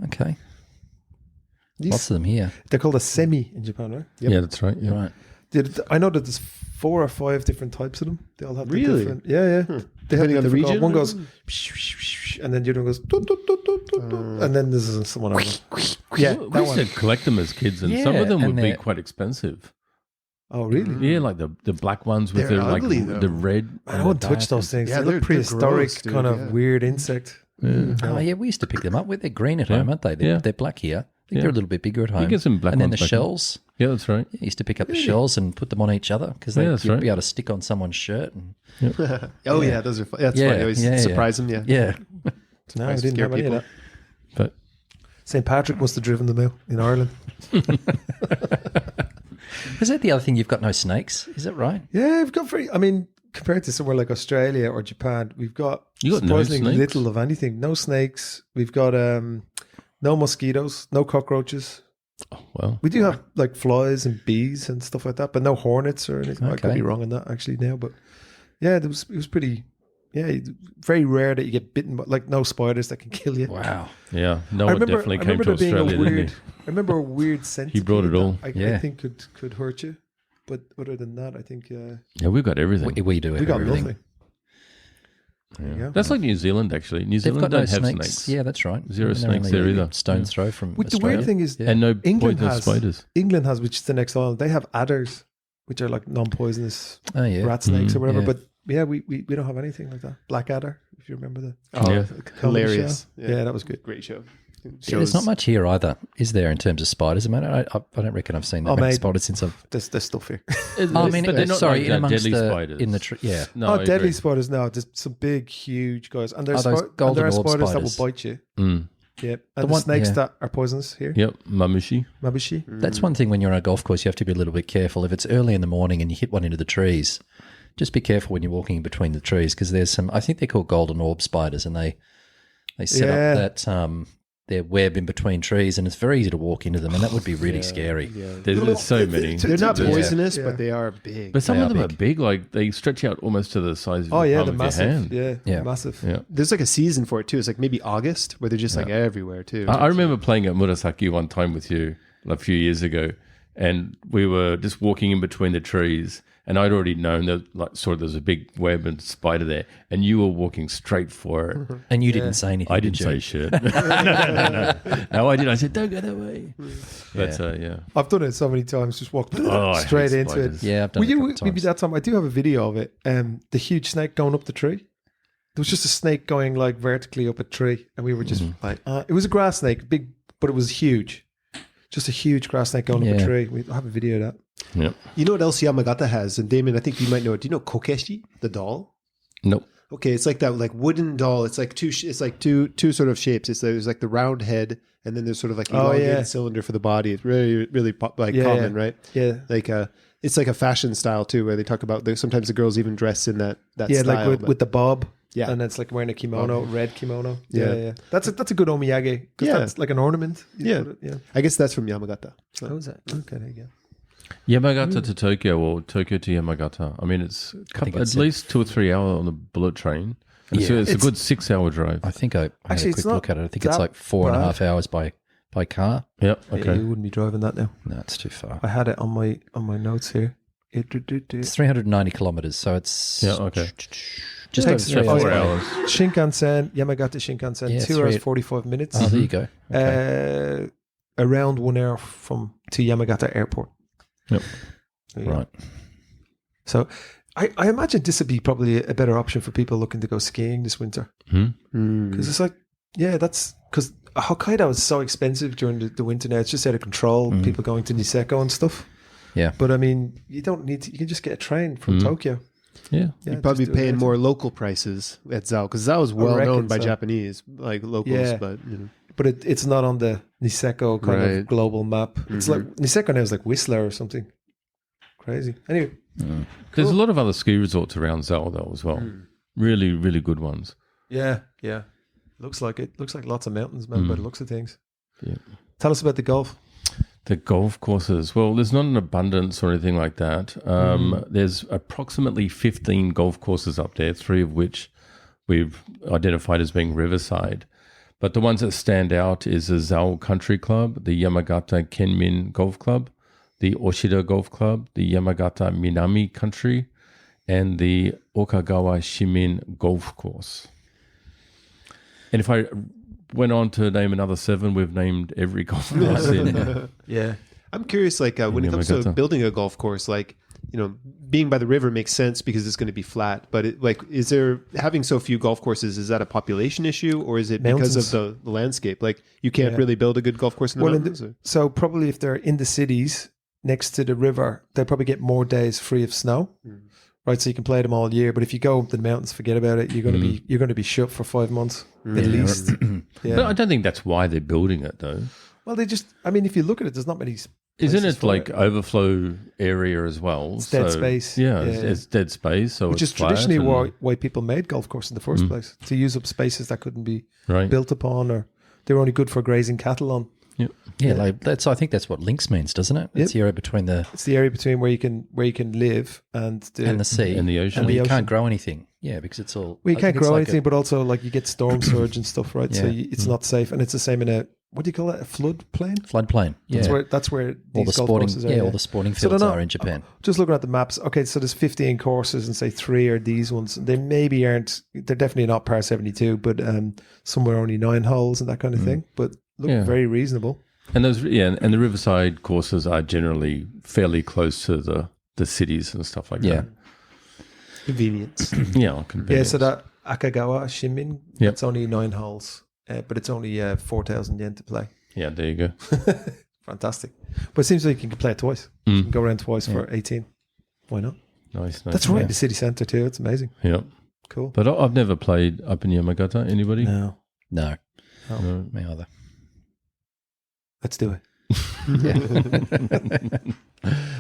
[SPEAKER 4] Okay. Lots of them here.
[SPEAKER 1] They're called a semi in Japan, right?
[SPEAKER 2] Yep.
[SPEAKER 3] Yeah, that's right. Yeah.
[SPEAKER 4] Right.
[SPEAKER 1] I know that there's 4 or 5 different types of them. They all have
[SPEAKER 2] Really?
[SPEAKER 1] different. Yeah. They have
[SPEAKER 2] Depending on the
[SPEAKER 1] different
[SPEAKER 2] region?
[SPEAKER 1] One goes, and then the other one goes, toot, toot, toot, toot, toot, toot. And then this is someone else. Yeah,
[SPEAKER 3] We
[SPEAKER 1] that
[SPEAKER 3] used
[SPEAKER 1] one.
[SPEAKER 3] to collect them as kids, and
[SPEAKER 4] Yeah,
[SPEAKER 3] some of them
[SPEAKER 4] and
[SPEAKER 3] would be
[SPEAKER 4] they're-
[SPEAKER 3] quite expensive.
[SPEAKER 1] Oh, really?
[SPEAKER 3] Yeah, like the black ones with
[SPEAKER 2] They're
[SPEAKER 3] the
[SPEAKER 2] ugly,
[SPEAKER 3] like
[SPEAKER 2] though.
[SPEAKER 3] the red.
[SPEAKER 1] I don't touch those things.
[SPEAKER 2] Yeah,
[SPEAKER 1] they
[SPEAKER 2] they're
[SPEAKER 1] look prehistoric,
[SPEAKER 2] gross, dude,
[SPEAKER 1] kind of
[SPEAKER 2] yeah.
[SPEAKER 1] weird insect.
[SPEAKER 4] Oh, yeah, we used to pick them up. They're green at home, aren't they? They're black here. I think they're a little bit bigger at home.
[SPEAKER 3] get some black
[SPEAKER 4] and then
[SPEAKER 3] ones
[SPEAKER 4] the
[SPEAKER 3] back home.
[SPEAKER 4] shells.
[SPEAKER 3] Yeah, that's right.
[SPEAKER 4] You used to pick up the shells and put them on each other because
[SPEAKER 3] Yeah,
[SPEAKER 4] they'd
[SPEAKER 3] that's right.
[SPEAKER 4] be able to stick on someone's shirt. And,
[SPEAKER 2] oh yeah, those are fun. That's
[SPEAKER 4] Yeah,
[SPEAKER 2] funny. Always
[SPEAKER 4] yeah,
[SPEAKER 2] surprise them. Yeah.
[SPEAKER 4] yeah.
[SPEAKER 1] No, I
[SPEAKER 2] Surprise,
[SPEAKER 1] didn't
[SPEAKER 2] scare
[SPEAKER 1] have any of
[SPEAKER 2] people.
[SPEAKER 1] that.
[SPEAKER 3] But
[SPEAKER 1] St. Patrick must have driven them out in Ireland.
[SPEAKER 4] Is that the other thing? You've got no snakes. Is that right?
[SPEAKER 1] Yeah, we've got compared to somewhere like Australia or Japan, we've got
[SPEAKER 3] You got no
[SPEAKER 1] surprisingly
[SPEAKER 3] snakes?
[SPEAKER 1] little of anything. No snakes. We've got no mosquitoes, no cockroaches.
[SPEAKER 3] oh, well,
[SPEAKER 1] We do have like flies and bees and stuff like that, but no hornets or anything. I could
[SPEAKER 4] Okay.
[SPEAKER 1] be wrong on that actually now, but yeah, it was pretty. Yeah, very rare that you get bitten, but like no spiders that can kill you.
[SPEAKER 4] Wow.
[SPEAKER 3] yeah, Noah definitely came to
[SPEAKER 1] there being
[SPEAKER 3] Australia,
[SPEAKER 1] a weird.
[SPEAKER 3] didn't
[SPEAKER 1] I remember a weird scent.
[SPEAKER 3] He brought it all.
[SPEAKER 1] I
[SPEAKER 4] Yeah.
[SPEAKER 1] think could hurt you. But other than that, I think
[SPEAKER 3] Yeah, we've got everything.
[SPEAKER 4] We do
[SPEAKER 1] we got
[SPEAKER 4] everything.
[SPEAKER 1] nothing. There you go.
[SPEAKER 3] That's like New Zealand, actually. New
[SPEAKER 4] They've
[SPEAKER 3] Zealand
[SPEAKER 4] got no
[SPEAKER 3] don't have
[SPEAKER 4] snakes.
[SPEAKER 3] snakes.
[SPEAKER 4] Yeah, that's right.
[SPEAKER 3] Zero
[SPEAKER 4] And they're
[SPEAKER 3] snakes
[SPEAKER 4] only
[SPEAKER 3] there
[SPEAKER 4] a
[SPEAKER 3] either.
[SPEAKER 4] Stone's throw from
[SPEAKER 1] Which the
[SPEAKER 4] Australia.
[SPEAKER 1] weird thing is,
[SPEAKER 3] And no
[SPEAKER 1] England
[SPEAKER 3] poisonous
[SPEAKER 1] has
[SPEAKER 3] spiders.
[SPEAKER 1] England has, which is the next island. They have adders, which are like non-poisonous
[SPEAKER 4] Oh yeah.
[SPEAKER 1] rat snakes or whatever.
[SPEAKER 4] yeah.
[SPEAKER 1] But yeah, we don't have anything like that. Black adder, if you remember that.
[SPEAKER 2] Oh,
[SPEAKER 3] Yeah.
[SPEAKER 2] hilarious!
[SPEAKER 1] Yeah, that was good.
[SPEAKER 2] Great show.
[SPEAKER 4] Yeah, there's not much here either, is there, in terms of spiders? I mean, I don't reckon I've seen that many
[SPEAKER 1] mate.
[SPEAKER 4] spiders since I've.
[SPEAKER 1] There's stuff here.
[SPEAKER 4] I mean,
[SPEAKER 3] but they're not
[SPEAKER 4] sorry,
[SPEAKER 3] like
[SPEAKER 4] in amongst
[SPEAKER 3] deadly
[SPEAKER 4] the
[SPEAKER 3] spiders.
[SPEAKER 4] in the tree. Yeah.
[SPEAKER 3] No,
[SPEAKER 1] Oh,
[SPEAKER 3] I
[SPEAKER 1] deadly
[SPEAKER 3] agree.
[SPEAKER 1] spiders! No, there's some big, huge guys, and there's
[SPEAKER 4] those
[SPEAKER 1] and
[SPEAKER 4] golden
[SPEAKER 1] there are
[SPEAKER 4] orb
[SPEAKER 1] spiders
[SPEAKER 4] spiders.
[SPEAKER 1] that will bite you.
[SPEAKER 3] Mm.
[SPEAKER 1] Yep, and the
[SPEAKER 4] one-
[SPEAKER 1] snakes
[SPEAKER 4] yeah.
[SPEAKER 1] that are poisonous here.
[SPEAKER 3] Yep, mamushi.
[SPEAKER 1] Mabushi.
[SPEAKER 4] That's one thing when you're on a golf course, you have to be a little bit careful. If it's early in the morning and you hit one into the trees, just be careful when you're walking between the trees because there's some. I think they're called golden orb spiders, and they set
[SPEAKER 1] Yeah.
[SPEAKER 4] up that their web in between trees, and it's very easy to walk into them, and that would be really scary.
[SPEAKER 3] There's so many.
[SPEAKER 2] They're not
[SPEAKER 1] Yeah.
[SPEAKER 2] poisonous,
[SPEAKER 1] Yeah.
[SPEAKER 2] but they are big.
[SPEAKER 3] But some
[SPEAKER 4] They
[SPEAKER 3] of
[SPEAKER 4] are
[SPEAKER 3] them are
[SPEAKER 4] big.
[SPEAKER 3] big, like they stretch out almost to the size of
[SPEAKER 1] Oh
[SPEAKER 3] the
[SPEAKER 1] yeah,
[SPEAKER 3] palm
[SPEAKER 1] the
[SPEAKER 3] of
[SPEAKER 1] massive.
[SPEAKER 3] your hand.
[SPEAKER 1] Yeah,
[SPEAKER 4] Yeah.
[SPEAKER 1] massive.
[SPEAKER 3] Yeah.
[SPEAKER 2] There's like a season for it too. It's like maybe August where they're just like everywhere too.
[SPEAKER 3] I remember playing at Murasaki one time with you a few years ago, and we were just walking in between the trees, and I'd already known that there's a big web and spider there, and you were walking straight for it.
[SPEAKER 4] And you didn't say anything.
[SPEAKER 3] I didn't
[SPEAKER 4] did
[SPEAKER 3] say
[SPEAKER 4] you?
[SPEAKER 3] shit. No, I did. I said, "Don't go that way." But yeah,
[SPEAKER 1] I've done it so many times. Just walked
[SPEAKER 3] I
[SPEAKER 1] straight
[SPEAKER 3] hate
[SPEAKER 1] into
[SPEAKER 3] spiders.
[SPEAKER 1] it.
[SPEAKER 4] Yeah, I've done it a couple
[SPEAKER 1] Maybe
[SPEAKER 4] times.
[SPEAKER 1] that time I do have a video of it. The huge snake going up the tree. There was just a snake going like vertically up a tree, and we were just like, it was a grass snake, big, but it was huge. Just a huge grass snake going up a
[SPEAKER 4] Yeah.
[SPEAKER 1] tree. We have a video of that.
[SPEAKER 3] Yep.
[SPEAKER 2] You know what else Yamagata has? And Damon, I think you might know it. Do you know Kokeshi, the doll?
[SPEAKER 3] Nope.
[SPEAKER 2] Okay, it's like that like wooden doll. It's like two sort of shapes. There's like the round head, and then there's sort of like elongated cylinder for the body. It's really common, right?
[SPEAKER 1] Yeah.
[SPEAKER 2] Like it's like a fashion style too, where they talk about sometimes the girls even dress in that
[SPEAKER 1] Yeah,
[SPEAKER 2] style.
[SPEAKER 1] like with the bob.
[SPEAKER 2] Yeah.
[SPEAKER 1] And it's like wearing a kimono, red kimono.
[SPEAKER 2] Yeah.
[SPEAKER 1] Yeah. That's a good omiyage. 'Cause
[SPEAKER 2] Yeah.
[SPEAKER 1] that's like an ornament. You
[SPEAKER 2] Yeah.
[SPEAKER 1] put it- yeah.
[SPEAKER 2] I guess that's from Yamagata. So.
[SPEAKER 1] How was that? Okay, there you go.
[SPEAKER 3] Yamagata to Tokyo or Tokyo to Yamagata. I mean, it's
[SPEAKER 4] think
[SPEAKER 3] at
[SPEAKER 4] it's
[SPEAKER 3] least 2 or 3 hours on the bullet train. And so it's a good 6-hour drive.
[SPEAKER 4] I think I had
[SPEAKER 1] Actually,
[SPEAKER 4] a
[SPEAKER 1] it's
[SPEAKER 4] quick
[SPEAKER 1] not
[SPEAKER 4] look at it. I think it's
[SPEAKER 1] that
[SPEAKER 4] like 4.5
[SPEAKER 1] bad.
[SPEAKER 4] hours by car.
[SPEAKER 3] Yep.
[SPEAKER 1] Yeah,
[SPEAKER 3] Okay.
[SPEAKER 1] you wouldn't be driving that now.
[SPEAKER 4] No, it's too far.
[SPEAKER 1] I had it on my notes here.
[SPEAKER 4] It's 390 kilometers, so it's
[SPEAKER 3] Yeah. Okay.
[SPEAKER 4] just
[SPEAKER 1] Takes
[SPEAKER 4] over 3 hours.
[SPEAKER 3] 4
[SPEAKER 4] away.
[SPEAKER 3] hours.
[SPEAKER 1] Shinkansen, Yamagata Shinkansen,
[SPEAKER 4] Yeah,
[SPEAKER 1] 2 hours
[SPEAKER 4] 3
[SPEAKER 1] 45 minutes.
[SPEAKER 4] Oh, there you go. Okay.
[SPEAKER 1] Around 1 hour to Yamagata Airport.
[SPEAKER 3] Yep.
[SPEAKER 1] There you go.
[SPEAKER 4] Right.
[SPEAKER 1] So I imagine this would be probably a better option for people looking to go skiing this winter. Because it's like, yeah, that's because Hokkaido is so expensive during the winter now. It's just out of control. People going to Niseko and stuff.
[SPEAKER 4] Yeah.
[SPEAKER 1] But I mean, you don't need to, you can just get a train from Tokyo.
[SPEAKER 3] Yeah.
[SPEAKER 1] Yeah,
[SPEAKER 2] You'd probably
[SPEAKER 1] just
[SPEAKER 2] be
[SPEAKER 1] do it
[SPEAKER 2] paying
[SPEAKER 1] right.
[SPEAKER 2] more local prices at Zao because Zao is well
[SPEAKER 1] reckon
[SPEAKER 2] known by
[SPEAKER 1] so.
[SPEAKER 2] Japanese like locals,
[SPEAKER 1] Yeah.
[SPEAKER 2] but you know.
[SPEAKER 1] But it's not on the Niseko kind
[SPEAKER 2] Right.
[SPEAKER 1] of global map. It's like Niseko now is like Whistler or something. Crazy. Anyway,
[SPEAKER 3] There's a lot of other ski resorts around Zao though as well. Really, really good ones.
[SPEAKER 1] yeah. Looks like it. Looks like lots of mountains, man, by the looks of things.
[SPEAKER 3] Yeah.
[SPEAKER 1] Tell us about the golf.
[SPEAKER 3] The golf courses. Well, there's not an abundance or anything like that. There's approximately 15 golf courses up there, 3 of which we've identified as being riverside. But the ones that stand out is the Zao Country Club, the Yamagata Kenmin Golf Club, the Oshida Golf Club, the Yamagata Minami Country, and the Okagawa Shimin Golf Course. And if I went on to name another 7, we've named every golf course in.
[SPEAKER 1] Yeah.
[SPEAKER 2] I'm curious, like when it comes to
[SPEAKER 3] Yamagata.
[SPEAKER 2] building a golf course, like being by the river makes sense because it's going to be flat. But is there having so few golf courses? Is that a population issue, or is it because
[SPEAKER 1] Mountains.
[SPEAKER 2] of the landscape? Like you can't really build a good golf course in the mountains.
[SPEAKER 1] So probably if they're in the cities next to the river, they probably get more days free of snow. Right, so you can play them all year. But if you go up to the mountains, forget about it. You're going to be shut for 5 months at least.
[SPEAKER 3] But I don't think that's why they're building it, though.
[SPEAKER 1] Well, they just. I mean, if you look at it, there's not many.
[SPEAKER 3] Isn't
[SPEAKER 1] places
[SPEAKER 3] it
[SPEAKER 1] for
[SPEAKER 3] like overflow area as well?
[SPEAKER 1] It's dead space.
[SPEAKER 3] Yeah,
[SPEAKER 1] Yeah,
[SPEAKER 3] it's dead space. So
[SPEAKER 1] which
[SPEAKER 3] it's
[SPEAKER 1] is traditionally
[SPEAKER 3] flat and-
[SPEAKER 1] why people made golf courses in the first place, to use up spaces that couldn't be
[SPEAKER 3] right.
[SPEAKER 1] built upon, or they were only good for grazing cattle on.
[SPEAKER 4] Yeah, like I think that's what links means, doesn't it? It's the area between the
[SPEAKER 1] It's the area between where you can live and
[SPEAKER 4] the sea
[SPEAKER 3] and the ocean.
[SPEAKER 4] and where you
[SPEAKER 1] the
[SPEAKER 4] can't
[SPEAKER 1] ocean.
[SPEAKER 4] grow anything. Yeah, because it's all.
[SPEAKER 1] Well, you
[SPEAKER 4] I
[SPEAKER 1] can't
[SPEAKER 4] think it's
[SPEAKER 1] grow
[SPEAKER 4] like
[SPEAKER 1] anything, but also like you get storm surge and stuff, right? So
[SPEAKER 4] Yeah.
[SPEAKER 1] it's not safe, and it's the same in what do you call it? A floodplain?
[SPEAKER 4] Floodplain. Yeah.
[SPEAKER 1] That's where
[SPEAKER 4] all
[SPEAKER 1] these
[SPEAKER 4] the
[SPEAKER 1] golf
[SPEAKER 4] sporting,
[SPEAKER 1] courses are.
[SPEAKER 4] yeah, all the sporting fields are in Japan.
[SPEAKER 1] Just looking at the maps. Okay, so there's 15 courses and say 3 are these ones. They maybe aren't. They're definitely not par 72, but some are only 9 holes and that kind of thing. But look very reasonable.
[SPEAKER 3] And and the riverside courses are generally fairly close to the cities and stuff like that.
[SPEAKER 2] Convenience.
[SPEAKER 3] Yeah,
[SPEAKER 1] Yeah, so that Akagawa Shinmin,
[SPEAKER 3] Yep.
[SPEAKER 1] it's only 9 holes, but it's only 4,000 yen to play.
[SPEAKER 3] Yeah, there you go.
[SPEAKER 1] Fantastic. But it seems like you can play it twice. You can go around twice for 18. Why not?
[SPEAKER 3] Nice.
[SPEAKER 1] That's right in the city centre too. It's amazing.
[SPEAKER 3] Yeah.
[SPEAKER 1] Cool.
[SPEAKER 3] But I've never played up in Yamagata. Anybody?
[SPEAKER 1] No.
[SPEAKER 4] No,
[SPEAKER 3] No.
[SPEAKER 4] me either.
[SPEAKER 1] Let's do it.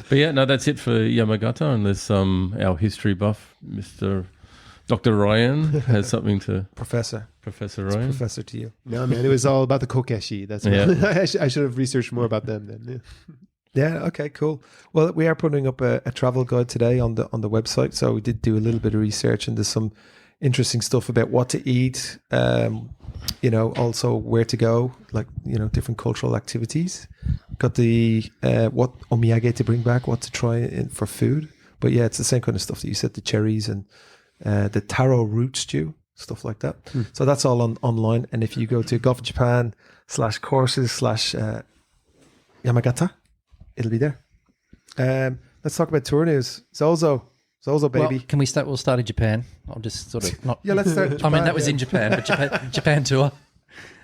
[SPEAKER 3] But yeah, no, that's it for Yamagata. Unless our history buff, Dr. Ryan, has something to
[SPEAKER 1] Professor.
[SPEAKER 3] Professor Ryan.
[SPEAKER 1] Professor to you.
[SPEAKER 2] No, man, it was all about the kokeshi. That's what I should have researched more about them then.
[SPEAKER 1] Yeah, okay, cool. Well, we are putting up a travel guide today on the website. So we did do a little bit of research and there's some interesting stuff about what to eat, also where to go, like, different cultural activities. Got the what omiyage to bring back, what to try in for food. But yeah, it's the same kind of stuff that you said, the cherries and the taro root stew, stuff like that. So that's all online. And if you go to Golf Japan /courses/Yamagata, it'll be there. Let's talk about tour news. ZOZO baby.
[SPEAKER 4] Well, can we start? We'll start in Japan. I'll just sort of not.
[SPEAKER 1] Yeah, let's start.
[SPEAKER 4] I mean, that was in Japan, but Japan tour.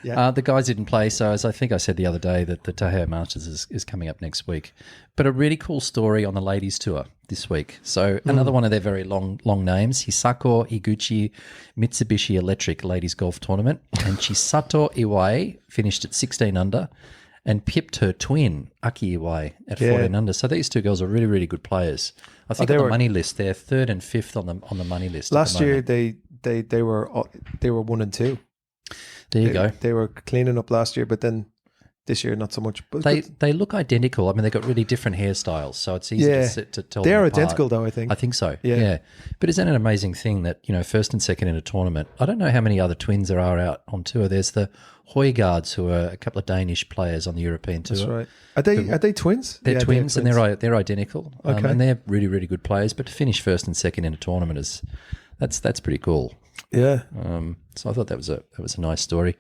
[SPEAKER 1] Yeah.
[SPEAKER 4] The guys didn't play, so as I think I said the other day, that the Taheo Masters is coming up next week. But a really cool story on the ladies' tour this week. So another one of their very long names, Hisako Higuchi Mitsubishi Electric Ladies Golf Tournament. And Chisato Iwai finished at 16 under and pipped her twin, Aki Iwai, at 14 under. So these two girls are really, really good players. I think on the money list, they're 3rd and 5th on the money list.
[SPEAKER 1] Last year, they were 1 and 2.
[SPEAKER 4] There you go.
[SPEAKER 1] They were cleaning up last year, but then this year not so much. But
[SPEAKER 4] they look identical. I mean, they've got really different hairstyles, so it's easy to tell.
[SPEAKER 1] They are
[SPEAKER 4] them apart.
[SPEAKER 1] identical, though. I think
[SPEAKER 4] so.
[SPEAKER 1] Yeah.
[SPEAKER 4] But isn't it an amazing thing that 1st and 2nd in a tournament? I don't know how many other twins there are out on tour. There's the Højgaards, who are a couple of Danish players on the European tour.
[SPEAKER 1] That's right. Are they twins?
[SPEAKER 4] They're twins, and they're identical.
[SPEAKER 1] Okay.
[SPEAKER 4] And they're really, really good players. But to finish 1st and 2nd in a tournament that's pretty cool.
[SPEAKER 1] Yeah.
[SPEAKER 4] So I thought that was a nice story.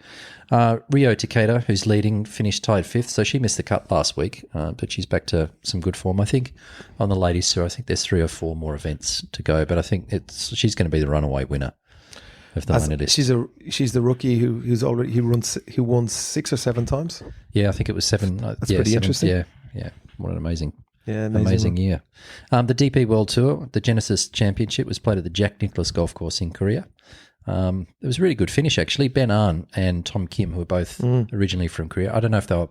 [SPEAKER 4] Rio Takeda, who's leading, finished tied 5th, so she missed the cut last week, but she's back to some good form. I think on the ladies tour, I think there's 3 or 4 more events to go, but I think she's going to be the runaway winner of the money list.
[SPEAKER 1] She's the rookie who won 6 or 7 times.
[SPEAKER 4] Yeah, I think it was 7.
[SPEAKER 1] That's pretty interesting.
[SPEAKER 4] Yeah. What an amazing
[SPEAKER 1] amazing
[SPEAKER 4] year. The DP World Tour, the Genesis Championship, was played at the Jack Nicklaus Golf Course in Korea. It was a really good finish, actually. Ben Ahn and Tom Kim, who were both originally from Korea. I don't know if I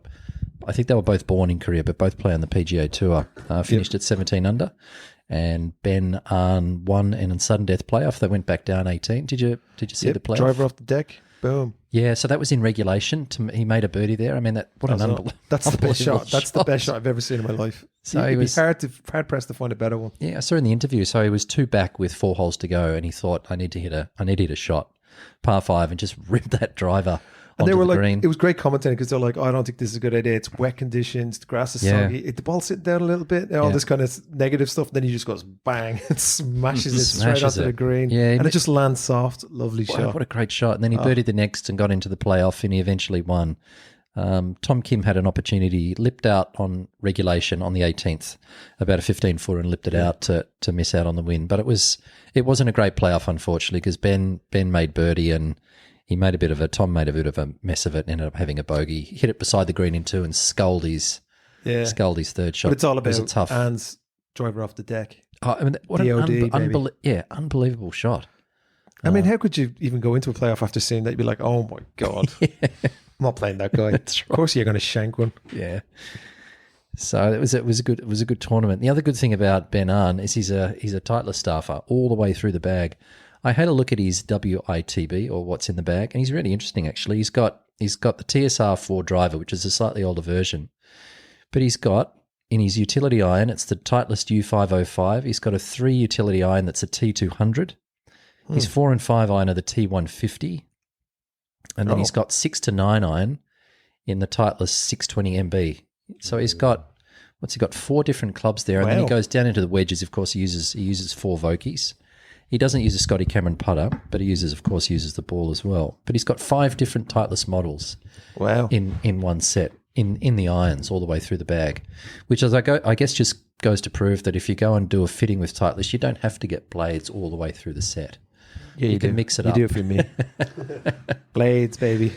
[SPEAKER 4] think they were both born in Korea, but both play on the PGA Tour. Finished at 17 under. And Ben Ahn won in a sudden death playoff. They went back down 18. Did you see the playoff?
[SPEAKER 1] Driver off the deck. Boom.
[SPEAKER 4] Yeah, so that was in regulation. He made a birdie there. I mean, that's
[SPEAKER 1] the best shot. That's the best shot I've ever seen in my life. So it'd be hard pressed to find a better one.
[SPEAKER 4] Yeah, I saw in the interview. So he was 2 back with 4 holes to go, and he thought, I need to hit a shot, par 5, and just rip that driver.
[SPEAKER 1] And they were like,
[SPEAKER 4] green.
[SPEAKER 1] it was great commentating because they're like, I don't think this is a good idea. It's wet conditions, the grass is soggy, the ball's sitting down a little bit, and all this kind of negative stuff. Then he just goes bang and smashes it straight onto the green, and it just lands soft. Lovely shot.
[SPEAKER 4] What a great shot! And then he birdied the next and got into the playoff, and he eventually won. Tom Kim had an opportunity, lipped out on regulation on the 18th, about a 15-footer, and lipped it out to miss out on the win. But it wasn't a great playoff, unfortunately, because Ben made birdie and Tom made a bit of a mess of it and ended up having a bogey. He hit it beside the green in 2 and sculled his 3rd shot.
[SPEAKER 1] But it's all about
[SPEAKER 4] tough.
[SPEAKER 1] Ann's driver off the deck.
[SPEAKER 4] Oh, I mean, what an unbelievable shot.
[SPEAKER 1] I mean, how could you even go into a playoff after seeing that? You'd be like, oh my God, I'm not playing that guy.
[SPEAKER 4] That's right.
[SPEAKER 1] Of course you're going to shank one.
[SPEAKER 4] Yeah. So it was a good tournament. The other good thing about Ben Ahn is he's a Titleist staffer all the way through the bag. I had a look at his WITB, or what's in the bag, and he's really interesting, actually. He's got the TSR4 driver, which is a slightly older version. But he's got, in his utility iron, it's the Titleist U505. He's got a 3 utility iron that's a T200. His 4 and 5 iron are the T150. And then he's got 6 to 9 iron in the Titleist 620 MB. So he's got 4 different clubs there, and then he goes down into the wedges. Of course, he uses 4 Vokeys. He doesn't use a Scotty Cameron putter, but he uses the ball as well. But he's got 5 different Titleist models.
[SPEAKER 1] Wow.
[SPEAKER 4] In one set, in the irons all the way through the bag, which I guess just goes to prove that if you go and do a fitting with Titleist, you don't have to get blades all the way through the set.
[SPEAKER 1] Yeah, you
[SPEAKER 4] can mix it up.
[SPEAKER 1] You do it for me. Blades, baby.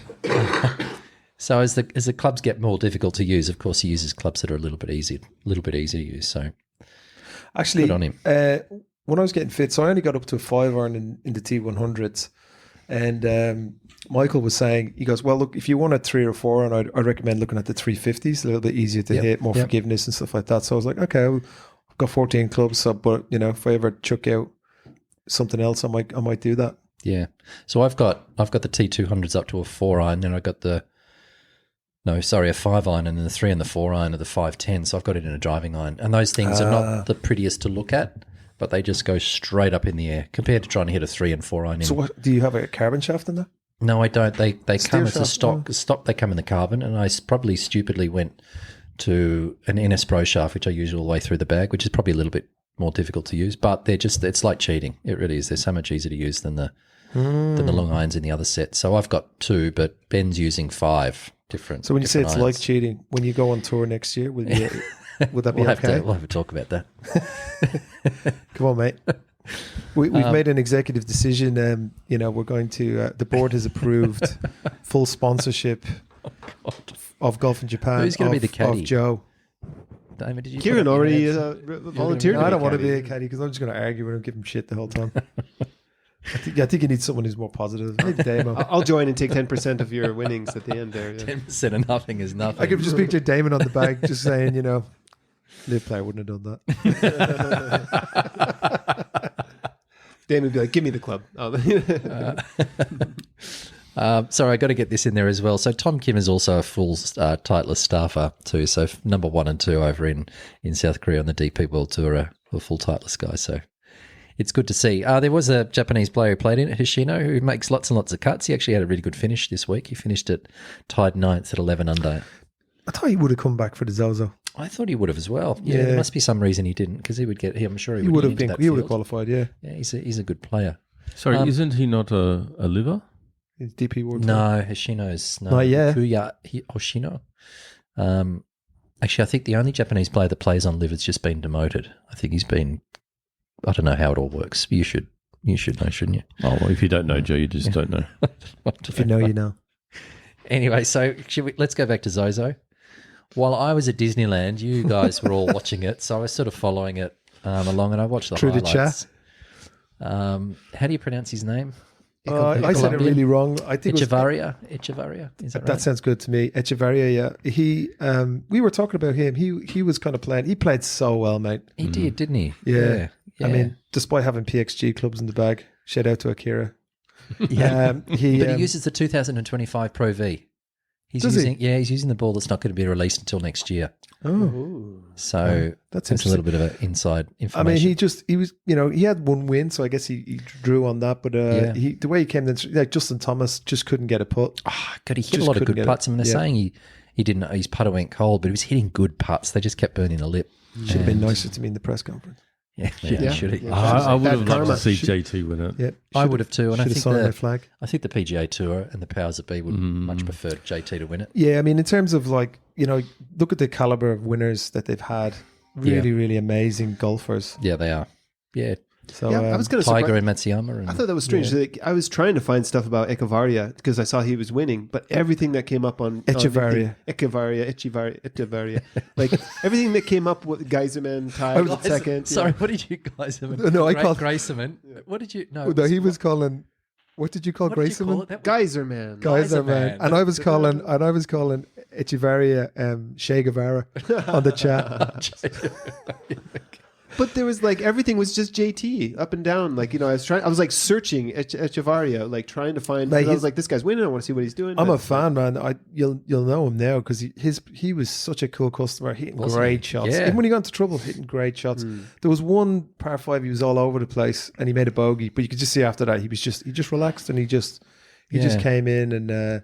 [SPEAKER 4] So as the clubs get more difficult to use, of course, he uses clubs that are a little bit easier to use. So
[SPEAKER 1] actually,
[SPEAKER 4] good on him.
[SPEAKER 1] When I was getting fit, so I only got up to a 5-iron in the T100s, and Michael was saying, he goes, well, look, if you want a 3 or 4, and I'd recommend looking at the 350s, a little bit easier to hit, more forgiveness and stuff like that. So I was like, okay, I've got 14 clubs, so but if I ever chuck out something else, I might do that.
[SPEAKER 4] Yeah. So I've got the T200s up to a 4-iron, and I got a 5-iron, and then the 3 and the 4-iron are the 510. So I've got it in a driving iron, and those things are not the prettiest to look at, but they just go straight up in the air compared to trying to hit a 3 and 4-iron.
[SPEAKER 1] So what, do you have a carbon shaft in there?
[SPEAKER 4] No, I don't. They come as a
[SPEAKER 1] shaft?
[SPEAKER 4] stock. They come in the carbon, and I probably stupidly went to an NS Pro shaft, which I use all the way through the bag, which is probably a little bit more difficult to use, but it's like cheating. It really is. They're so much easier to use than the long irons in the other set. So I've got 2, but Ben's using 5 different.
[SPEAKER 1] So when you say it's
[SPEAKER 4] irons.
[SPEAKER 1] like cheating, when you go on tour next year, would that be okay?
[SPEAKER 4] We'll have a talk about that.
[SPEAKER 1] Come on, mate. We've made an executive decision. We're going to. The board has approved full sponsorship of golf in Japan.
[SPEAKER 4] Who's going to be the caddy?
[SPEAKER 1] Of Joe.
[SPEAKER 4] Damon, did you?
[SPEAKER 2] Kieran already volunteered.
[SPEAKER 1] No, I don't want to be a caddy because I'm just going to argue with him, give him shit the whole time. I think you need someone who's more positive. Maybe Damon.
[SPEAKER 2] I'll join and take 10% of your winnings at the end there.
[SPEAKER 4] 10% of nothing is nothing.
[SPEAKER 1] I could just picture Damon on the bag just saying, Live player wouldn't have done that.
[SPEAKER 2] Damon would be like, give me the club.
[SPEAKER 4] Sorry, I got to get this in there as well. So Tom Kim is also a full Titleist staffer too. So number 1 and 2 over in South Korea on the DP World Tour are full Titleist guys. So it's good to see. There was a Japanese player who played in it, Hoshino, who makes lots and lots of cuts. He actually had a really good finish this week. He finished tied 9th at 11 under.
[SPEAKER 1] I thought he would have come back for the ZOZO.
[SPEAKER 4] I thought he would have as well. Yeah, there must be some reason he didn't, because he would get. I'm sure he
[SPEAKER 1] would have
[SPEAKER 4] been.
[SPEAKER 1] He would have qualified. Yeah,
[SPEAKER 4] yeah. He's a good player.
[SPEAKER 3] Sorry, isn't he not a liver?
[SPEAKER 1] He's DP World.
[SPEAKER 4] No, Hoshino's no.
[SPEAKER 1] Not yet.
[SPEAKER 4] Hoshino. Actually, I think the only Japanese player that plays on live has just been demoted. I think he's been. I don't know how it all works. You should know, shouldn't you?
[SPEAKER 3] Oh, well, if you don't know, Joe, you just don't know.
[SPEAKER 1] If you know, you know.
[SPEAKER 4] Anyway, so let's go back to ZOZO. While I was at Disneyland, you guys were all watching it, so I was sort of following it along, and I watched the highlights.
[SPEAKER 1] Through the chat.
[SPEAKER 4] How do you pronounce his name?
[SPEAKER 1] I said it really wrong. I think
[SPEAKER 4] Echevarria. Is that right?
[SPEAKER 1] That sounds good to me. Echevarria, yeah. He, we were talking about him. He was kind of playing. He played so well, mate.
[SPEAKER 4] He did, didn't he?
[SPEAKER 1] Yeah. I mean, despite having PXG clubs in the bag, shout out to Akira.
[SPEAKER 4] Yeah, but he uses the 2025 Pro V. He's using the ball that's not going to be released until next year.
[SPEAKER 1] Oh,
[SPEAKER 4] so
[SPEAKER 1] that's
[SPEAKER 4] a little bit of an inside information.
[SPEAKER 1] I mean, he had one win, so I guess he drew on that. But the way he came in, like Justin Thomas just couldn't get a putt.
[SPEAKER 4] Oh, God, he hit a lot of good putts. I mean, they're saying he didn't. His putter went cold, but he was hitting good putts. They just kept burning the lip.
[SPEAKER 1] Should have been nicer to me in the press conference.
[SPEAKER 4] Yeah, should have.
[SPEAKER 3] I would have loved to see JT win it.
[SPEAKER 1] Yeah,
[SPEAKER 4] I would have too. And I think
[SPEAKER 1] signed my flag.
[SPEAKER 4] I think the PGA Tour and the powers that be would much prefer JT to win it.
[SPEAKER 1] Yeah, I mean, in terms of look at the caliber of winners that they've had. Really, really amazing golfers.
[SPEAKER 4] Yeah, they are. Yeah.
[SPEAKER 1] So
[SPEAKER 2] I was going to
[SPEAKER 4] Tiger and Matsuyama. And,
[SPEAKER 2] I thought that was strange.
[SPEAKER 1] Yeah.
[SPEAKER 2] Like, I was trying to find stuff about Echevarria because I saw he was winning, but everything that came up on Echevarria, like everything that came up with Geiserman tied second.
[SPEAKER 4] Sorry, what did you Geiserman?
[SPEAKER 1] No, I called
[SPEAKER 4] Geiserman. What did you? No,
[SPEAKER 1] he was calling. What did you call Grayson?
[SPEAKER 2] Geyserman.
[SPEAKER 1] Geyserman. And I was calling Echevarria Che Guevara on the chat.
[SPEAKER 2] But there was everything was just JT up and down. I was searching Echevarria, trying to find. I was like, this guy's winning. I want to see what he's doing.
[SPEAKER 1] I'm a fan, man. You'll know him now because he was such a cool customer, hitting great shots.
[SPEAKER 4] Yeah.
[SPEAKER 1] Even when he got into trouble, hitting great shots. There was one par 5, he was all over the place and he made a bogey, but you could just see after that he just relaxed and he just came in and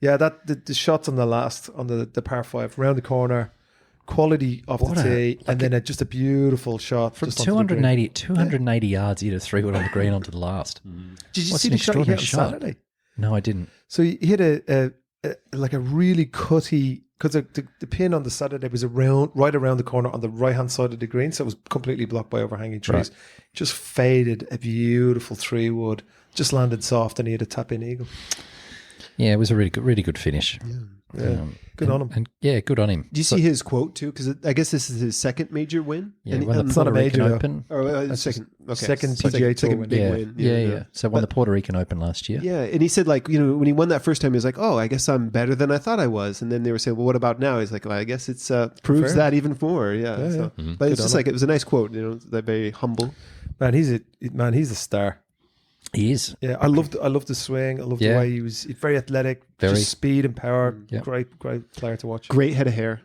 [SPEAKER 1] Yeah, the shots on the par 5 round the corner, quality off the tee, and then just a beautiful shot
[SPEAKER 4] From
[SPEAKER 1] just onto the green.
[SPEAKER 4] 280 yards, he hit a 3-wood on the green onto the last.
[SPEAKER 1] Did you
[SPEAKER 4] What's
[SPEAKER 1] see
[SPEAKER 4] an
[SPEAKER 1] the shot he hit on
[SPEAKER 4] extraordinary shot?
[SPEAKER 1] Saturday?
[SPEAKER 4] No, I didn't.
[SPEAKER 1] So he hit a really cutty, because the pin on the Saturday was right around the corner on the right hand side of the green, so it was completely blocked by overhanging trees.
[SPEAKER 4] Right.
[SPEAKER 1] Just faded a beautiful 3-wood, just landed soft, and he had a tap in eagle.
[SPEAKER 4] Yeah, it was a really good finish.
[SPEAKER 1] Yeah, good on him.
[SPEAKER 4] And yeah, good on him.
[SPEAKER 2] Do you see his quote too? Because I guess this is his second major win.
[SPEAKER 4] Yeah,
[SPEAKER 2] And
[SPEAKER 4] won the
[SPEAKER 1] it's not a
[SPEAKER 4] Puerto Rican
[SPEAKER 1] major, though.
[SPEAKER 4] Open.
[SPEAKER 2] or second, okay.
[SPEAKER 1] second PGA Tour win.
[SPEAKER 2] big
[SPEAKER 4] Yeah,
[SPEAKER 2] win.
[SPEAKER 4] yeah. So won the Puerto Rican Open last year.
[SPEAKER 2] Yeah, and he said, like, you know, when he won that first time, he was like, "Oh, I guess I'm better than I thought I was." And then they were saying, "Well, what about now?" He's like, "Well, I guess it's proves
[SPEAKER 1] Fair.
[SPEAKER 2] that even more." Yeah.
[SPEAKER 1] Yeah,
[SPEAKER 2] So,
[SPEAKER 1] yeah.
[SPEAKER 2] but it's
[SPEAKER 1] Good
[SPEAKER 2] just
[SPEAKER 1] on
[SPEAKER 2] like it was a nice quote. You know, that very humble.
[SPEAKER 1] Man, he's a star.
[SPEAKER 4] He is.
[SPEAKER 1] Yeah, I loved the swing. I loved the
[SPEAKER 4] Yeah.
[SPEAKER 1] way he was very athletic,
[SPEAKER 4] Very.
[SPEAKER 1] just speed and power.
[SPEAKER 4] Yeah.
[SPEAKER 1] Great player to watch.
[SPEAKER 2] Great head of hair.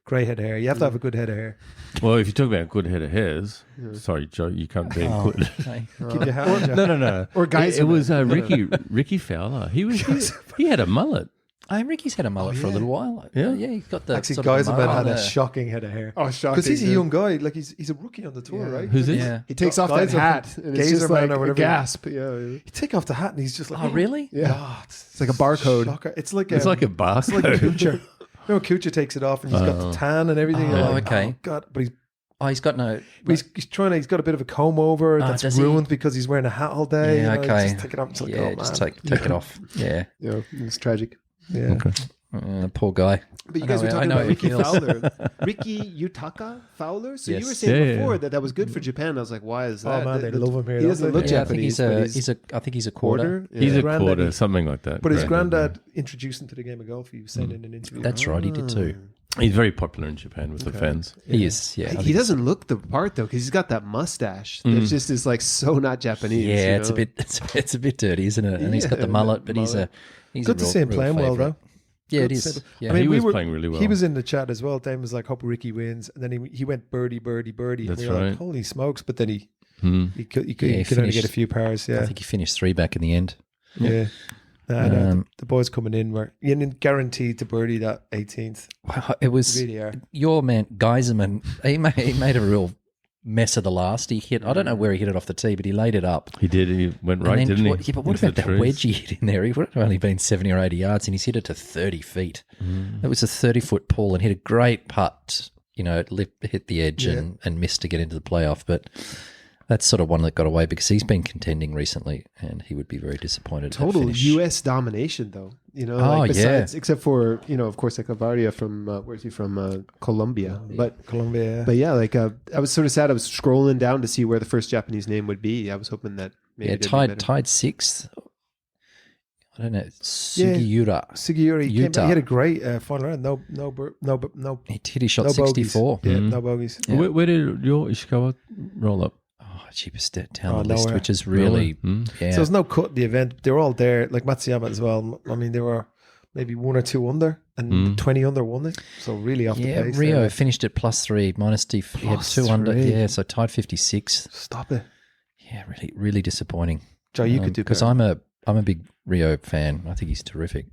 [SPEAKER 1] Great head of hair. You have to have a good head of hair.
[SPEAKER 3] Well, if you talk about good head of hairs, sorry, Joe, you can't be
[SPEAKER 4] Oh,
[SPEAKER 3] included.
[SPEAKER 4] okay.
[SPEAKER 1] Keep your hat on, Jack.
[SPEAKER 3] No.
[SPEAKER 2] Or guys.
[SPEAKER 3] It was Ricky Fowler. He had a mullet.
[SPEAKER 4] Ricky's had a mullet for a little while.
[SPEAKER 3] Yeah.
[SPEAKER 4] Yeah, he's got the
[SPEAKER 1] Actually,
[SPEAKER 4] sort of
[SPEAKER 1] guys,
[SPEAKER 4] the
[SPEAKER 1] man
[SPEAKER 4] mo-
[SPEAKER 1] had a
[SPEAKER 4] the-
[SPEAKER 1] shocking head of hair.
[SPEAKER 2] Oh, shocking.
[SPEAKER 1] Because he's a
[SPEAKER 2] yeah.
[SPEAKER 1] young guy. Like he's a rookie on the tour,
[SPEAKER 2] Yeah.
[SPEAKER 1] right?
[SPEAKER 3] Who's this?
[SPEAKER 4] Yeah.
[SPEAKER 2] He takes off that
[SPEAKER 1] Guys are
[SPEAKER 2] hat, and it's
[SPEAKER 1] Gazer
[SPEAKER 2] just
[SPEAKER 1] man
[SPEAKER 2] like
[SPEAKER 1] or
[SPEAKER 2] a
[SPEAKER 1] whatever.
[SPEAKER 2] gasp. Yeah,
[SPEAKER 1] You take off the hat and he's just like,
[SPEAKER 4] Oh, really?
[SPEAKER 2] yeah.
[SPEAKER 1] God,
[SPEAKER 2] It's like a barcode.
[SPEAKER 1] shocker. It's like
[SPEAKER 3] It's like a
[SPEAKER 1] it's
[SPEAKER 3] barcode.
[SPEAKER 1] like Kuchar. You know, Kuchar takes it off and he's got the tan and everything.
[SPEAKER 4] Oh,
[SPEAKER 1] You're like,
[SPEAKER 4] okay.
[SPEAKER 1] Oh, God, but
[SPEAKER 4] Oh, he's got no.
[SPEAKER 1] he's trying to. He's got a bit of a comb over that's
[SPEAKER 4] does he?
[SPEAKER 1] ruined because he's wearing a hat all day.
[SPEAKER 4] Yeah,
[SPEAKER 1] you know,
[SPEAKER 4] okay.
[SPEAKER 1] Just take it off. It's like,
[SPEAKER 4] Yeah,
[SPEAKER 1] oh,
[SPEAKER 4] just
[SPEAKER 1] man.
[SPEAKER 4] take it off. Yeah.
[SPEAKER 2] Yeah, it's tragic.
[SPEAKER 1] Yeah.
[SPEAKER 4] Poor guy.
[SPEAKER 2] But you
[SPEAKER 4] I
[SPEAKER 2] guys
[SPEAKER 4] know-
[SPEAKER 2] were
[SPEAKER 4] I
[SPEAKER 2] talking
[SPEAKER 4] know
[SPEAKER 2] about
[SPEAKER 4] how he
[SPEAKER 2] Ricky
[SPEAKER 4] feels.
[SPEAKER 2] Fowler. Ricky Yutaka Fowler? So you
[SPEAKER 4] Yes.
[SPEAKER 2] were saying
[SPEAKER 3] Yeah,
[SPEAKER 2] before
[SPEAKER 3] yeah.
[SPEAKER 2] that was good for Japan. I was like, why is that?
[SPEAKER 1] Oh man, they love him here.
[SPEAKER 2] He
[SPEAKER 1] don't
[SPEAKER 2] doesn't
[SPEAKER 1] they?
[SPEAKER 2] look
[SPEAKER 4] Yeah, I think
[SPEAKER 2] Japanese.
[SPEAKER 4] he's
[SPEAKER 2] but
[SPEAKER 4] a. I think he's a quarter.
[SPEAKER 2] quarter.
[SPEAKER 3] He's a
[SPEAKER 1] Granddaddy.
[SPEAKER 3] quarter, something like that.
[SPEAKER 1] But his
[SPEAKER 3] Granddad.
[SPEAKER 1] granddad introduced him to the game of golf. He was saying in an interview.
[SPEAKER 4] That's right. He did too.
[SPEAKER 3] He's very popular in Japan with the fans.
[SPEAKER 4] He is. Yeah. I think
[SPEAKER 2] He doesn't look the part though, because he's got that mustache. It just is like so not Japanese.
[SPEAKER 4] Yeah,
[SPEAKER 2] you
[SPEAKER 4] it's a
[SPEAKER 2] know?
[SPEAKER 4] bit. It's a bit dirty, isn't it? And he's got the
[SPEAKER 2] Yeah,
[SPEAKER 4] mullet, but he's
[SPEAKER 2] mullet.
[SPEAKER 4] a
[SPEAKER 1] Good to
[SPEAKER 4] real-
[SPEAKER 1] see him
[SPEAKER 4] real
[SPEAKER 1] playing well,
[SPEAKER 4] favourite.
[SPEAKER 1] though.
[SPEAKER 4] Yeah, it
[SPEAKER 1] Good to
[SPEAKER 4] is.
[SPEAKER 1] see him.
[SPEAKER 4] Yeah.
[SPEAKER 1] I mean,
[SPEAKER 3] He
[SPEAKER 1] we
[SPEAKER 3] was playing really well.
[SPEAKER 1] He was in the chat as well. Dame was like, "Hope Ricky wins," and then he went birdie.
[SPEAKER 3] That's
[SPEAKER 1] and we were
[SPEAKER 3] right.
[SPEAKER 1] like, holy smokes! But then he
[SPEAKER 3] Hmm.
[SPEAKER 1] he could
[SPEAKER 4] Yeah,
[SPEAKER 1] only
[SPEAKER 4] finished-
[SPEAKER 1] get a few pars.
[SPEAKER 4] I
[SPEAKER 1] Yeah,
[SPEAKER 4] think he finished 3 back in the end.
[SPEAKER 1] yeah. Nah, no,
[SPEAKER 4] Um,
[SPEAKER 1] the boys coming in were guaranteed to birdie that 18th.
[SPEAKER 4] Wow, it was
[SPEAKER 1] Really are.
[SPEAKER 4] your man Geiserman. He made a real mess of the last. He hit. I don't know where he hit it off the tee, but he laid it up.
[SPEAKER 3] He did. He went right,
[SPEAKER 4] And then
[SPEAKER 3] didn't he?
[SPEAKER 4] Yeah, but what
[SPEAKER 3] Into
[SPEAKER 4] about
[SPEAKER 3] the
[SPEAKER 4] that
[SPEAKER 3] trees.
[SPEAKER 4] wedge he hit in there? He would have only been 70 or 80 yards, and he's hit it to 30 feet. It was a 30-foot pull and hit a great putt. You know, it hit the edge and missed to get into the playoff. But that's sort of one that got away because he's been contending recently, and he would be very disappointed. at that
[SPEAKER 2] Total
[SPEAKER 4] finish.
[SPEAKER 2] U.S. domination, though. You know,
[SPEAKER 4] Oh,
[SPEAKER 2] like
[SPEAKER 4] yeah.
[SPEAKER 2] besides, except for, you know, of course, like Avaria from, where's he from? Colombia. But
[SPEAKER 1] Colombia.
[SPEAKER 2] But yeah, like I was sort of sad. I was scrolling down to see where the first Japanese name would be. I was hoping that maybe
[SPEAKER 4] Yeah,
[SPEAKER 2] they'd be better.
[SPEAKER 4] tied 6th. I don't know. Sugiura.
[SPEAKER 1] Sugiura, he
[SPEAKER 4] Utah.
[SPEAKER 1] had a great final round. No,
[SPEAKER 4] He hit his shot
[SPEAKER 1] no bogeys.
[SPEAKER 4] 64.
[SPEAKER 1] Yeah, no bogeys.
[SPEAKER 4] Yeah.
[SPEAKER 3] Where did your Ishikawa roll up?
[SPEAKER 4] Oh, cheapest down
[SPEAKER 1] Oh,
[SPEAKER 4] the list,
[SPEAKER 1] nowhere.
[SPEAKER 4] which is really,
[SPEAKER 3] Hmm.
[SPEAKER 4] yeah.
[SPEAKER 1] So there's no cut in the event. They were all there, like Matsuyama as well. I mean, they were maybe 1 or 2 under, and 20 under won it. So really off the pace.
[SPEAKER 4] Rio
[SPEAKER 1] there.
[SPEAKER 4] finished at +3, minus D. He had
[SPEAKER 1] Plus
[SPEAKER 4] 2 under.
[SPEAKER 1] 3.
[SPEAKER 4] Yeah, so tied 56.
[SPEAKER 1] Stop it,
[SPEAKER 4] Yeah, really, really disappointing.
[SPEAKER 1] Joe. You could do
[SPEAKER 4] because
[SPEAKER 1] better.
[SPEAKER 4] I'm a big Rio fan. I think he's terrific.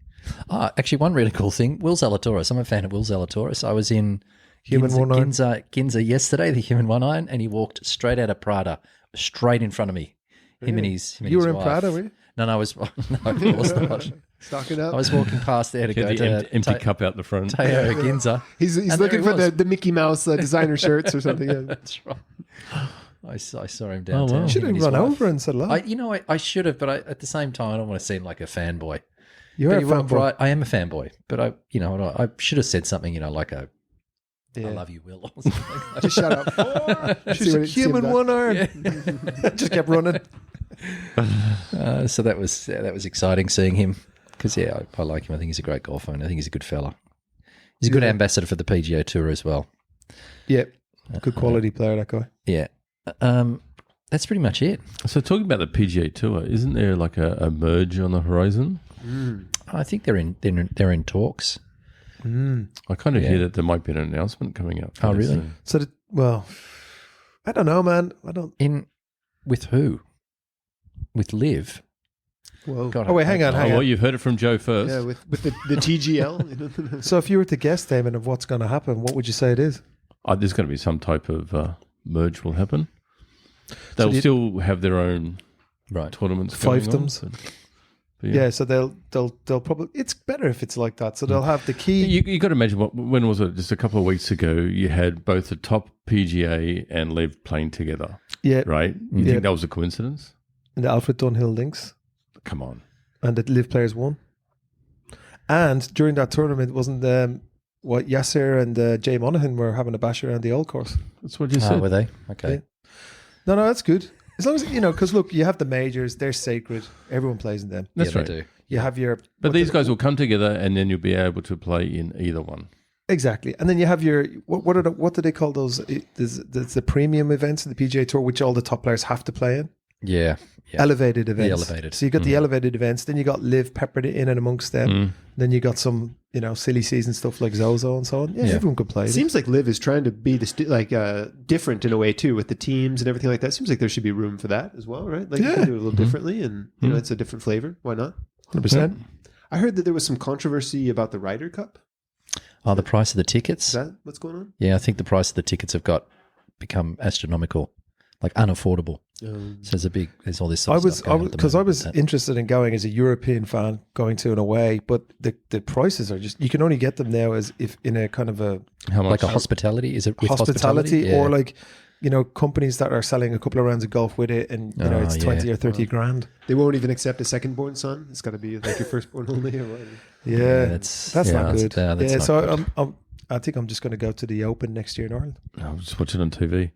[SPEAKER 4] Actually, one really cool thing: Will Zalatoris. I'm a fan of Will Zalatoris. I was in
[SPEAKER 1] Human one iron.
[SPEAKER 4] Ginza yesterday, the Human One Iron, and he walked straight out of Prada, straight in front of me. Him and his
[SPEAKER 1] You were in
[SPEAKER 4] wife.
[SPEAKER 1] Prada, were you?
[SPEAKER 4] No, I was. No, of course not.
[SPEAKER 2] Stocking up.
[SPEAKER 4] I was walking past there to
[SPEAKER 3] He
[SPEAKER 4] go
[SPEAKER 3] had the
[SPEAKER 4] to
[SPEAKER 3] empty cup out the front.
[SPEAKER 4] Teo Ginza.
[SPEAKER 2] He's
[SPEAKER 4] And
[SPEAKER 2] looking
[SPEAKER 4] there
[SPEAKER 2] for
[SPEAKER 4] he was.
[SPEAKER 2] the Mickey Mouse designer shirts or something. Yeah.
[SPEAKER 4] That's right. I saw him downtown.
[SPEAKER 3] wow.
[SPEAKER 1] You should
[SPEAKER 4] him and
[SPEAKER 1] have
[SPEAKER 4] his
[SPEAKER 1] run
[SPEAKER 4] wife.
[SPEAKER 1] over and said hello.
[SPEAKER 4] I should have, but at the same time, I don't want to seem like a fanboy.
[SPEAKER 1] You're
[SPEAKER 4] But
[SPEAKER 1] a
[SPEAKER 4] you were
[SPEAKER 1] fanboy.
[SPEAKER 4] right. I am a fanboy, but I should have said something, like a
[SPEAKER 1] Yeah.
[SPEAKER 4] "I love you, Will" or something. Like that.
[SPEAKER 2] Just shut up.
[SPEAKER 1] She's a human one iron. Just kept running.
[SPEAKER 4] So that was exciting seeing him because I like him. I think he's a great golfer, and I think he's a good fella. He's a good ambassador for the PGA Tour as well.
[SPEAKER 1] Yeah, good quality player, that guy.
[SPEAKER 4] Yeah, that's pretty much it.
[SPEAKER 3] So talking about the PGA Tour, isn't there like a merge on the horizon?
[SPEAKER 4] I think they're in talks.
[SPEAKER 3] I kind of hear that there might be an announcement coming up.
[SPEAKER 4] Oh, really?
[SPEAKER 1] So, I don't know, man. I don't.
[SPEAKER 4] With who? With Liv?
[SPEAKER 2] Whoa.
[SPEAKER 4] God,
[SPEAKER 1] Oh, wait, hang on.
[SPEAKER 3] Oh, well, you've heard it from Joe first.
[SPEAKER 2] Yeah, with the TGL.
[SPEAKER 1] So if you were to guess, Damon, of what's going to happen, what would you say it is?
[SPEAKER 3] There's going to be some type of merge will happen. They'll still have their own tournaments going
[SPEAKER 1] Fiefdoms.
[SPEAKER 3] on,
[SPEAKER 1] Yeah, so they'll probably. It's better if it's like that. So they'll have the key.
[SPEAKER 3] You got to imagine when was it? Just a couple of weeks ago, you had both the top PGA and Liv playing together.
[SPEAKER 1] Yeah,
[SPEAKER 3] Right? You think that was a coincidence?
[SPEAKER 1] and the Alfred Dunhill links,
[SPEAKER 3] Come on.
[SPEAKER 1] and the Live players won. And during that tournament, wasn't what Yasser and Jay Monaghan were having a bash around the old course?
[SPEAKER 3] That's what you said.
[SPEAKER 4] were they? Okay.
[SPEAKER 1] Yeah. No, that's good. As long as because look, you have the majors; they're sacred. Everyone plays in them.
[SPEAKER 3] That's
[SPEAKER 4] yeah,
[SPEAKER 3] right.
[SPEAKER 4] They do.
[SPEAKER 1] You have your,
[SPEAKER 3] But these guys will come together, and then you'll be able to play in either one.
[SPEAKER 1] exactly, and then you have your what do they call those? There's the premium events in the PGA Tour, which all the top players have to play in.
[SPEAKER 4] Yeah.
[SPEAKER 1] Elevated events.
[SPEAKER 4] elevated.
[SPEAKER 1] So you got the elevated events, then you got Live peppered in and amongst them. Then you got some, silly season stuff like ZOZO and so on. Yeah, everyone could play.
[SPEAKER 2] It seems like Liv is trying to be different in a way too, with the teams and everything like that. Seems like there should be room for that as well, right? Like you can do it a little differently, and it's a different flavor. Why not?
[SPEAKER 1] 100%.
[SPEAKER 2] I heard that there was some controversy about the Ryder Cup.
[SPEAKER 4] Oh, the price of the tickets?
[SPEAKER 2] Is that what's going on?
[SPEAKER 4] Yeah, I think the price of the tickets have become astronomical, like unaffordable. So there's all this sort of stuff going on at the
[SPEAKER 1] Because I
[SPEAKER 4] moment
[SPEAKER 1] was
[SPEAKER 4] with that.
[SPEAKER 1] interested in going as a European fan, going to an away, but the prices are just, you can only get them now as if in a kind of a
[SPEAKER 3] How much?
[SPEAKER 4] Like a hospitality? Is it with
[SPEAKER 1] hospitality
[SPEAKER 4] Yeah.
[SPEAKER 1] or like, companies that are selling a couple of rounds of golf with it and, it's 20 or 30 grand.
[SPEAKER 2] They won't even accept a second-born son. It's got to be like your firstborn only or whatever.
[SPEAKER 1] Yeah,
[SPEAKER 4] that's
[SPEAKER 1] not
[SPEAKER 4] that's-
[SPEAKER 1] good.
[SPEAKER 4] that's not
[SPEAKER 1] so
[SPEAKER 4] good.
[SPEAKER 1] I think I'm just going to go to the Open next year in Ireland.
[SPEAKER 3] I'll just watch it on TV.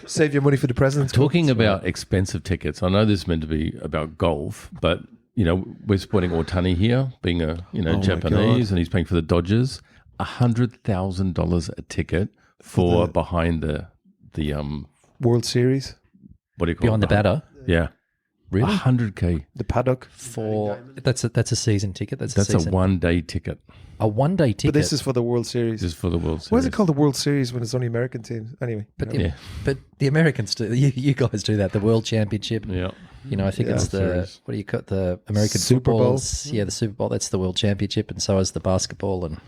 [SPEAKER 1] Save your money for the President's Cup.
[SPEAKER 3] Talking about expensive tickets, I know this is meant to be about golf, but we're supporting Otani here, being a Japanese, and he's paying for the Dodgers. $100,000 a ticket for behind the
[SPEAKER 1] World Series,
[SPEAKER 3] what do you call
[SPEAKER 4] Behind
[SPEAKER 3] it?
[SPEAKER 4] the batter?
[SPEAKER 3] Yeah,
[SPEAKER 4] Really?
[SPEAKER 3] $100K.
[SPEAKER 1] the paddock.
[SPEAKER 4] That's a season ticket. That's
[SPEAKER 3] That's
[SPEAKER 4] a
[SPEAKER 3] a
[SPEAKER 4] season.
[SPEAKER 3] 1 day ticket.
[SPEAKER 4] A 1 day ticket.
[SPEAKER 1] But this is for the World Series.
[SPEAKER 3] This is for the World Series.
[SPEAKER 1] Why is it called the World Series when it's only American teams? Anyway,
[SPEAKER 4] But
[SPEAKER 3] Yeah.
[SPEAKER 4] but the Americans do. You guys do that. The World Championship.
[SPEAKER 3] Yeah.
[SPEAKER 4] I think it's the
[SPEAKER 3] Series.
[SPEAKER 4] what do you call it? The American
[SPEAKER 1] Super Bowl.
[SPEAKER 4] footballs. Yeah, the Super Bowl. That's the World Championship, and so is the basketball. And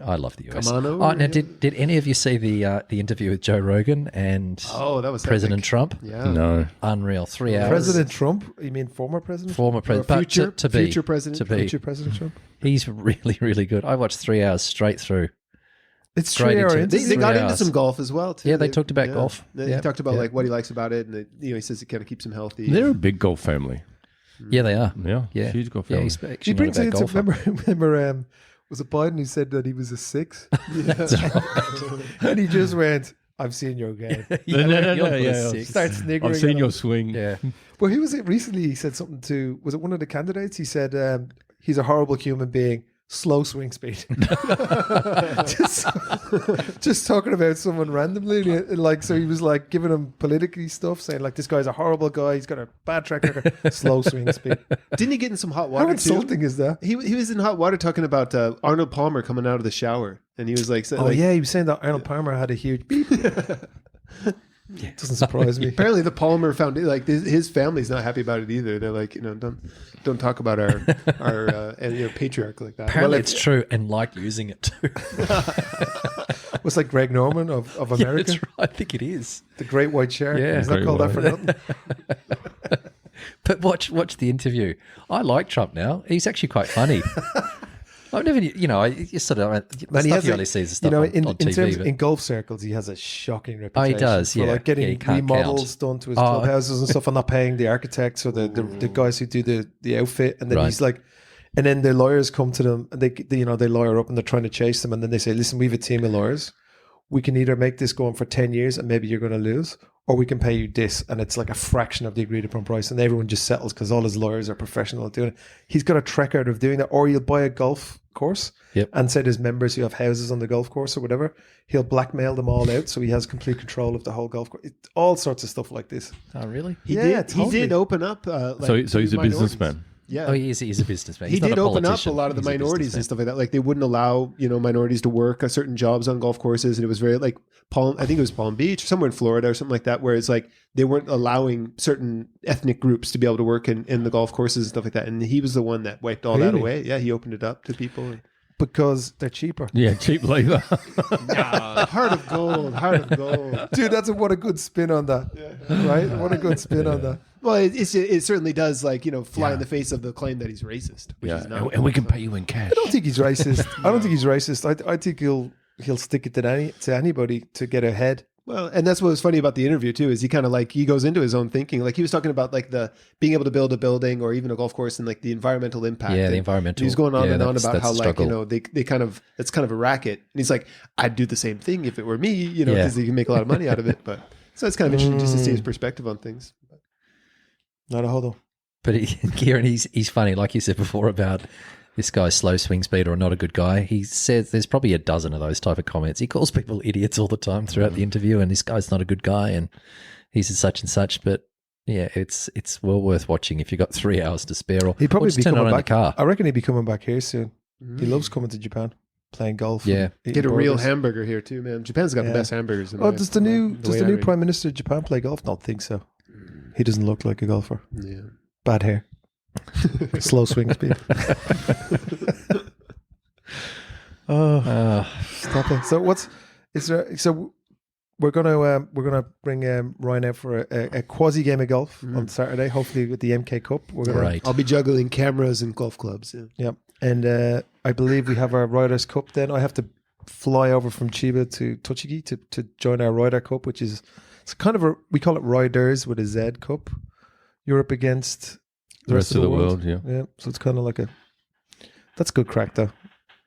[SPEAKER 4] I love the US.
[SPEAKER 2] Come on over,
[SPEAKER 4] Oh, now
[SPEAKER 2] yeah.
[SPEAKER 4] did any of you see the interview with Joe Rogan and
[SPEAKER 2] Oh, that was
[SPEAKER 4] President
[SPEAKER 2] epic.
[SPEAKER 4] Trump?
[SPEAKER 2] Yeah.
[SPEAKER 3] No.
[SPEAKER 4] Unreal. 3 hours.
[SPEAKER 1] President Trump? You mean former president?
[SPEAKER 4] Former
[SPEAKER 2] Or
[SPEAKER 4] president.
[SPEAKER 2] future-
[SPEAKER 4] to be.
[SPEAKER 2] future president.
[SPEAKER 4] To be.
[SPEAKER 1] Future President Trump?
[SPEAKER 4] He's really, really good. I watched 3 hours straight through.
[SPEAKER 1] It's
[SPEAKER 4] Great
[SPEAKER 1] 3 hour
[SPEAKER 4] interview.
[SPEAKER 1] interview.
[SPEAKER 2] They got
[SPEAKER 4] 3
[SPEAKER 2] into
[SPEAKER 4] hours.
[SPEAKER 2] some golf as well, too.
[SPEAKER 4] Yeah, they talked about golf.
[SPEAKER 2] He
[SPEAKER 4] Yeah.
[SPEAKER 2] talked about
[SPEAKER 4] Yeah.
[SPEAKER 2] like what he likes about it, and he says it kind of keeps him healthy.
[SPEAKER 3] They're a big golf family.
[SPEAKER 4] Yeah, they are.
[SPEAKER 3] Yeah.
[SPEAKER 4] Yeah.
[SPEAKER 3] Huge golf
[SPEAKER 4] Yeah,
[SPEAKER 3] family.
[SPEAKER 4] he's
[SPEAKER 1] He
[SPEAKER 4] actually
[SPEAKER 1] brings
[SPEAKER 4] not a
[SPEAKER 1] it
[SPEAKER 4] bad
[SPEAKER 1] into,
[SPEAKER 4] golfer.
[SPEAKER 1] remember was it Biden who said that he was a 6? And he just went, I've seen your game.
[SPEAKER 3] No, no,
[SPEAKER 4] You're
[SPEAKER 3] yeah.
[SPEAKER 4] the six.
[SPEAKER 1] Start sniggering.
[SPEAKER 3] I've seen
[SPEAKER 1] at
[SPEAKER 3] your
[SPEAKER 1] him.
[SPEAKER 3] swing.
[SPEAKER 4] Yeah.
[SPEAKER 1] Well, who was it recently? He said something to, was it one of the candidates? He said, he's a horrible human being, slow swing speed. just talking about someone randomly. So he was like giving him politically stuff, saying like, this guy's a horrible guy. He's got a bad track record, slow swing speed.
[SPEAKER 2] Didn't he get in some hot water
[SPEAKER 1] How insulting is that?
[SPEAKER 2] too? He was in hot water talking about Arnold Palmer coming out of the shower, and he was like,
[SPEAKER 1] Oh yeah, he was saying that Arnold Palmer had a huge beep. Doesn't surprise me.
[SPEAKER 2] Apparently, the Palmer Foundation, like his family's not happy about it either. They're like, don't talk about our patriarch like that.
[SPEAKER 4] Apparently,
[SPEAKER 2] Well,
[SPEAKER 4] it's true and like using it too.
[SPEAKER 1] What's like Greg Norman of
[SPEAKER 4] Yeah,
[SPEAKER 1] America?
[SPEAKER 4] that's right. I think it is.
[SPEAKER 1] The Great White Shark.
[SPEAKER 4] Yeah.
[SPEAKER 1] He's not
[SPEAKER 3] Great
[SPEAKER 1] called that for
[SPEAKER 3] White.
[SPEAKER 1] nothing.
[SPEAKER 4] But watch the interview. I like Trump now. He's actually quite funny. I've never, you sort of the
[SPEAKER 1] Man, he
[SPEAKER 4] stuff
[SPEAKER 1] has
[SPEAKER 4] you
[SPEAKER 1] a-
[SPEAKER 4] only see is the stuff
[SPEAKER 1] in
[SPEAKER 4] on TV.
[SPEAKER 1] terms
[SPEAKER 4] but
[SPEAKER 1] in golf circles, he has a shocking reputation.
[SPEAKER 4] does,
[SPEAKER 1] for
[SPEAKER 4] yeah.
[SPEAKER 1] like getting
[SPEAKER 4] Yeah, you can't
[SPEAKER 1] remodels done to his
[SPEAKER 4] Oh.
[SPEAKER 1] clubhouses and stuff, and not paying the architects or the guys who do the outfit. And then
[SPEAKER 4] Right.
[SPEAKER 1] he's like, and then their lawyers come to them and they lawyer up and they're trying to chase them, and then they say, "Listen, we have a team of lawyers. We can either make this go on for 10 years and maybe you're going to lose, or we can pay you this." And it's like a fraction of the agreed upon price. And everyone just settles because all his lawyers are professional at doing it. He's got a track record of doing that. Or you'll buy a golf course
[SPEAKER 4] Yep.
[SPEAKER 1] and say there's members who have houses on the golf course or whatever. He'll blackmail them all out so he has complete control of the whole golf course. All sorts of stuff like this.
[SPEAKER 4] Oh, really?
[SPEAKER 2] he
[SPEAKER 1] Yeah,
[SPEAKER 2] did.
[SPEAKER 1] totally.
[SPEAKER 2] He did open up.
[SPEAKER 3] So he's a businessman.
[SPEAKER 2] Yeah.
[SPEAKER 4] Oh, he's a businessman.
[SPEAKER 2] He
[SPEAKER 4] He's not
[SPEAKER 2] did
[SPEAKER 4] a
[SPEAKER 2] open up a
[SPEAKER 4] politician.
[SPEAKER 2] lot of the
[SPEAKER 4] He's a
[SPEAKER 2] minorities
[SPEAKER 4] businessman.
[SPEAKER 2] and stuff like that. Like they wouldn't allow, minorities to work certain jobs on golf courses. And it was very like I think it was Palm Beach or somewhere in Florida or something like that, where it's like they weren't allowing certain ethnic groups to be able to work in the golf courses and stuff like that. And he was the one that wiped all that
[SPEAKER 1] Really?
[SPEAKER 2] away. Yeah, he opened it up to people.
[SPEAKER 1] Because they're cheaper.
[SPEAKER 3] Yeah, cheap labor.
[SPEAKER 2] Heart of gold, heart of gold.
[SPEAKER 1] Dude, what a good spin on that. Right? What a good spin on that.
[SPEAKER 2] Well, it certainly does fly in the face of the claim that he's racist. Which
[SPEAKER 3] Yeah,
[SPEAKER 2] is not.
[SPEAKER 3] and we can pay you in cash.
[SPEAKER 1] I don't think he's racist. I don't think he's racist. I think he'll stick it to anybody to get ahead.
[SPEAKER 2] Well, and that's what was funny about the interview too, is he kind of he goes into his own thinking. Like he was talking about the being able to build a building or even a golf course and the environmental impact.
[SPEAKER 4] Yeah,
[SPEAKER 2] and
[SPEAKER 4] the environmental.
[SPEAKER 2] He was going on and on
[SPEAKER 4] that's
[SPEAKER 2] about how
[SPEAKER 4] the struggle.
[SPEAKER 2] they kind of it's kind of a racket. And he's like, I'd do the same thing if it were me, because he can make a lot of money out of it. But so it's kind of interesting just to see his perspective on things.
[SPEAKER 1] Not a huddle.
[SPEAKER 4] But Kieran, he's funny, like you said before about this guy's slow swing speed or not a good guy. He says there's probably a dozen of those type of comments. He calls people idiots all the time throughout the interview, and this guy's not a good guy, and he's a such and such. But yeah, it's well worth watching if you've got 3 hours to spare. Or
[SPEAKER 1] He'd probably
[SPEAKER 4] just
[SPEAKER 1] be
[SPEAKER 4] turn it
[SPEAKER 1] coming
[SPEAKER 4] on in
[SPEAKER 1] back.
[SPEAKER 4] the car.
[SPEAKER 1] I reckon he'd be coming back here soon. He loves coming to Japan, playing golf.
[SPEAKER 4] Yeah.
[SPEAKER 1] and eating
[SPEAKER 2] Get a real
[SPEAKER 1] burgers.
[SPEAKER 2] hamburger here too, man. Japan's got the best hamburgers.
[SPEAKER 1] Oh, does the new Prime Minister of Japan play golf? Don't think so. He doesn't look like a golfer.
[SPEAKER 2] Yeah.
[SPEAKER 1] Bad hair. Slow swing speed. Stop it. So we're gonna bring Ryan out for a quasi game of golf on Saturday, hopefully with the MK Cup. We're gonna
[SPEAKER 4] Right.
[SPEAKER 2] I'll be juggling cameras and golf clubs. Yeah.
[SPEAKER 1] Yep. And I believe we have our Riders Cup then. I have to fly over from Chiba to Tochigi to join our Rider Cup, which is it's kind of we call it Riders with a Z Cup. Europe against
[SPEAKER 3] The rest of the world, yeah.
[SPEAKER 1] Yeah. So it's kind of like that's good crack though.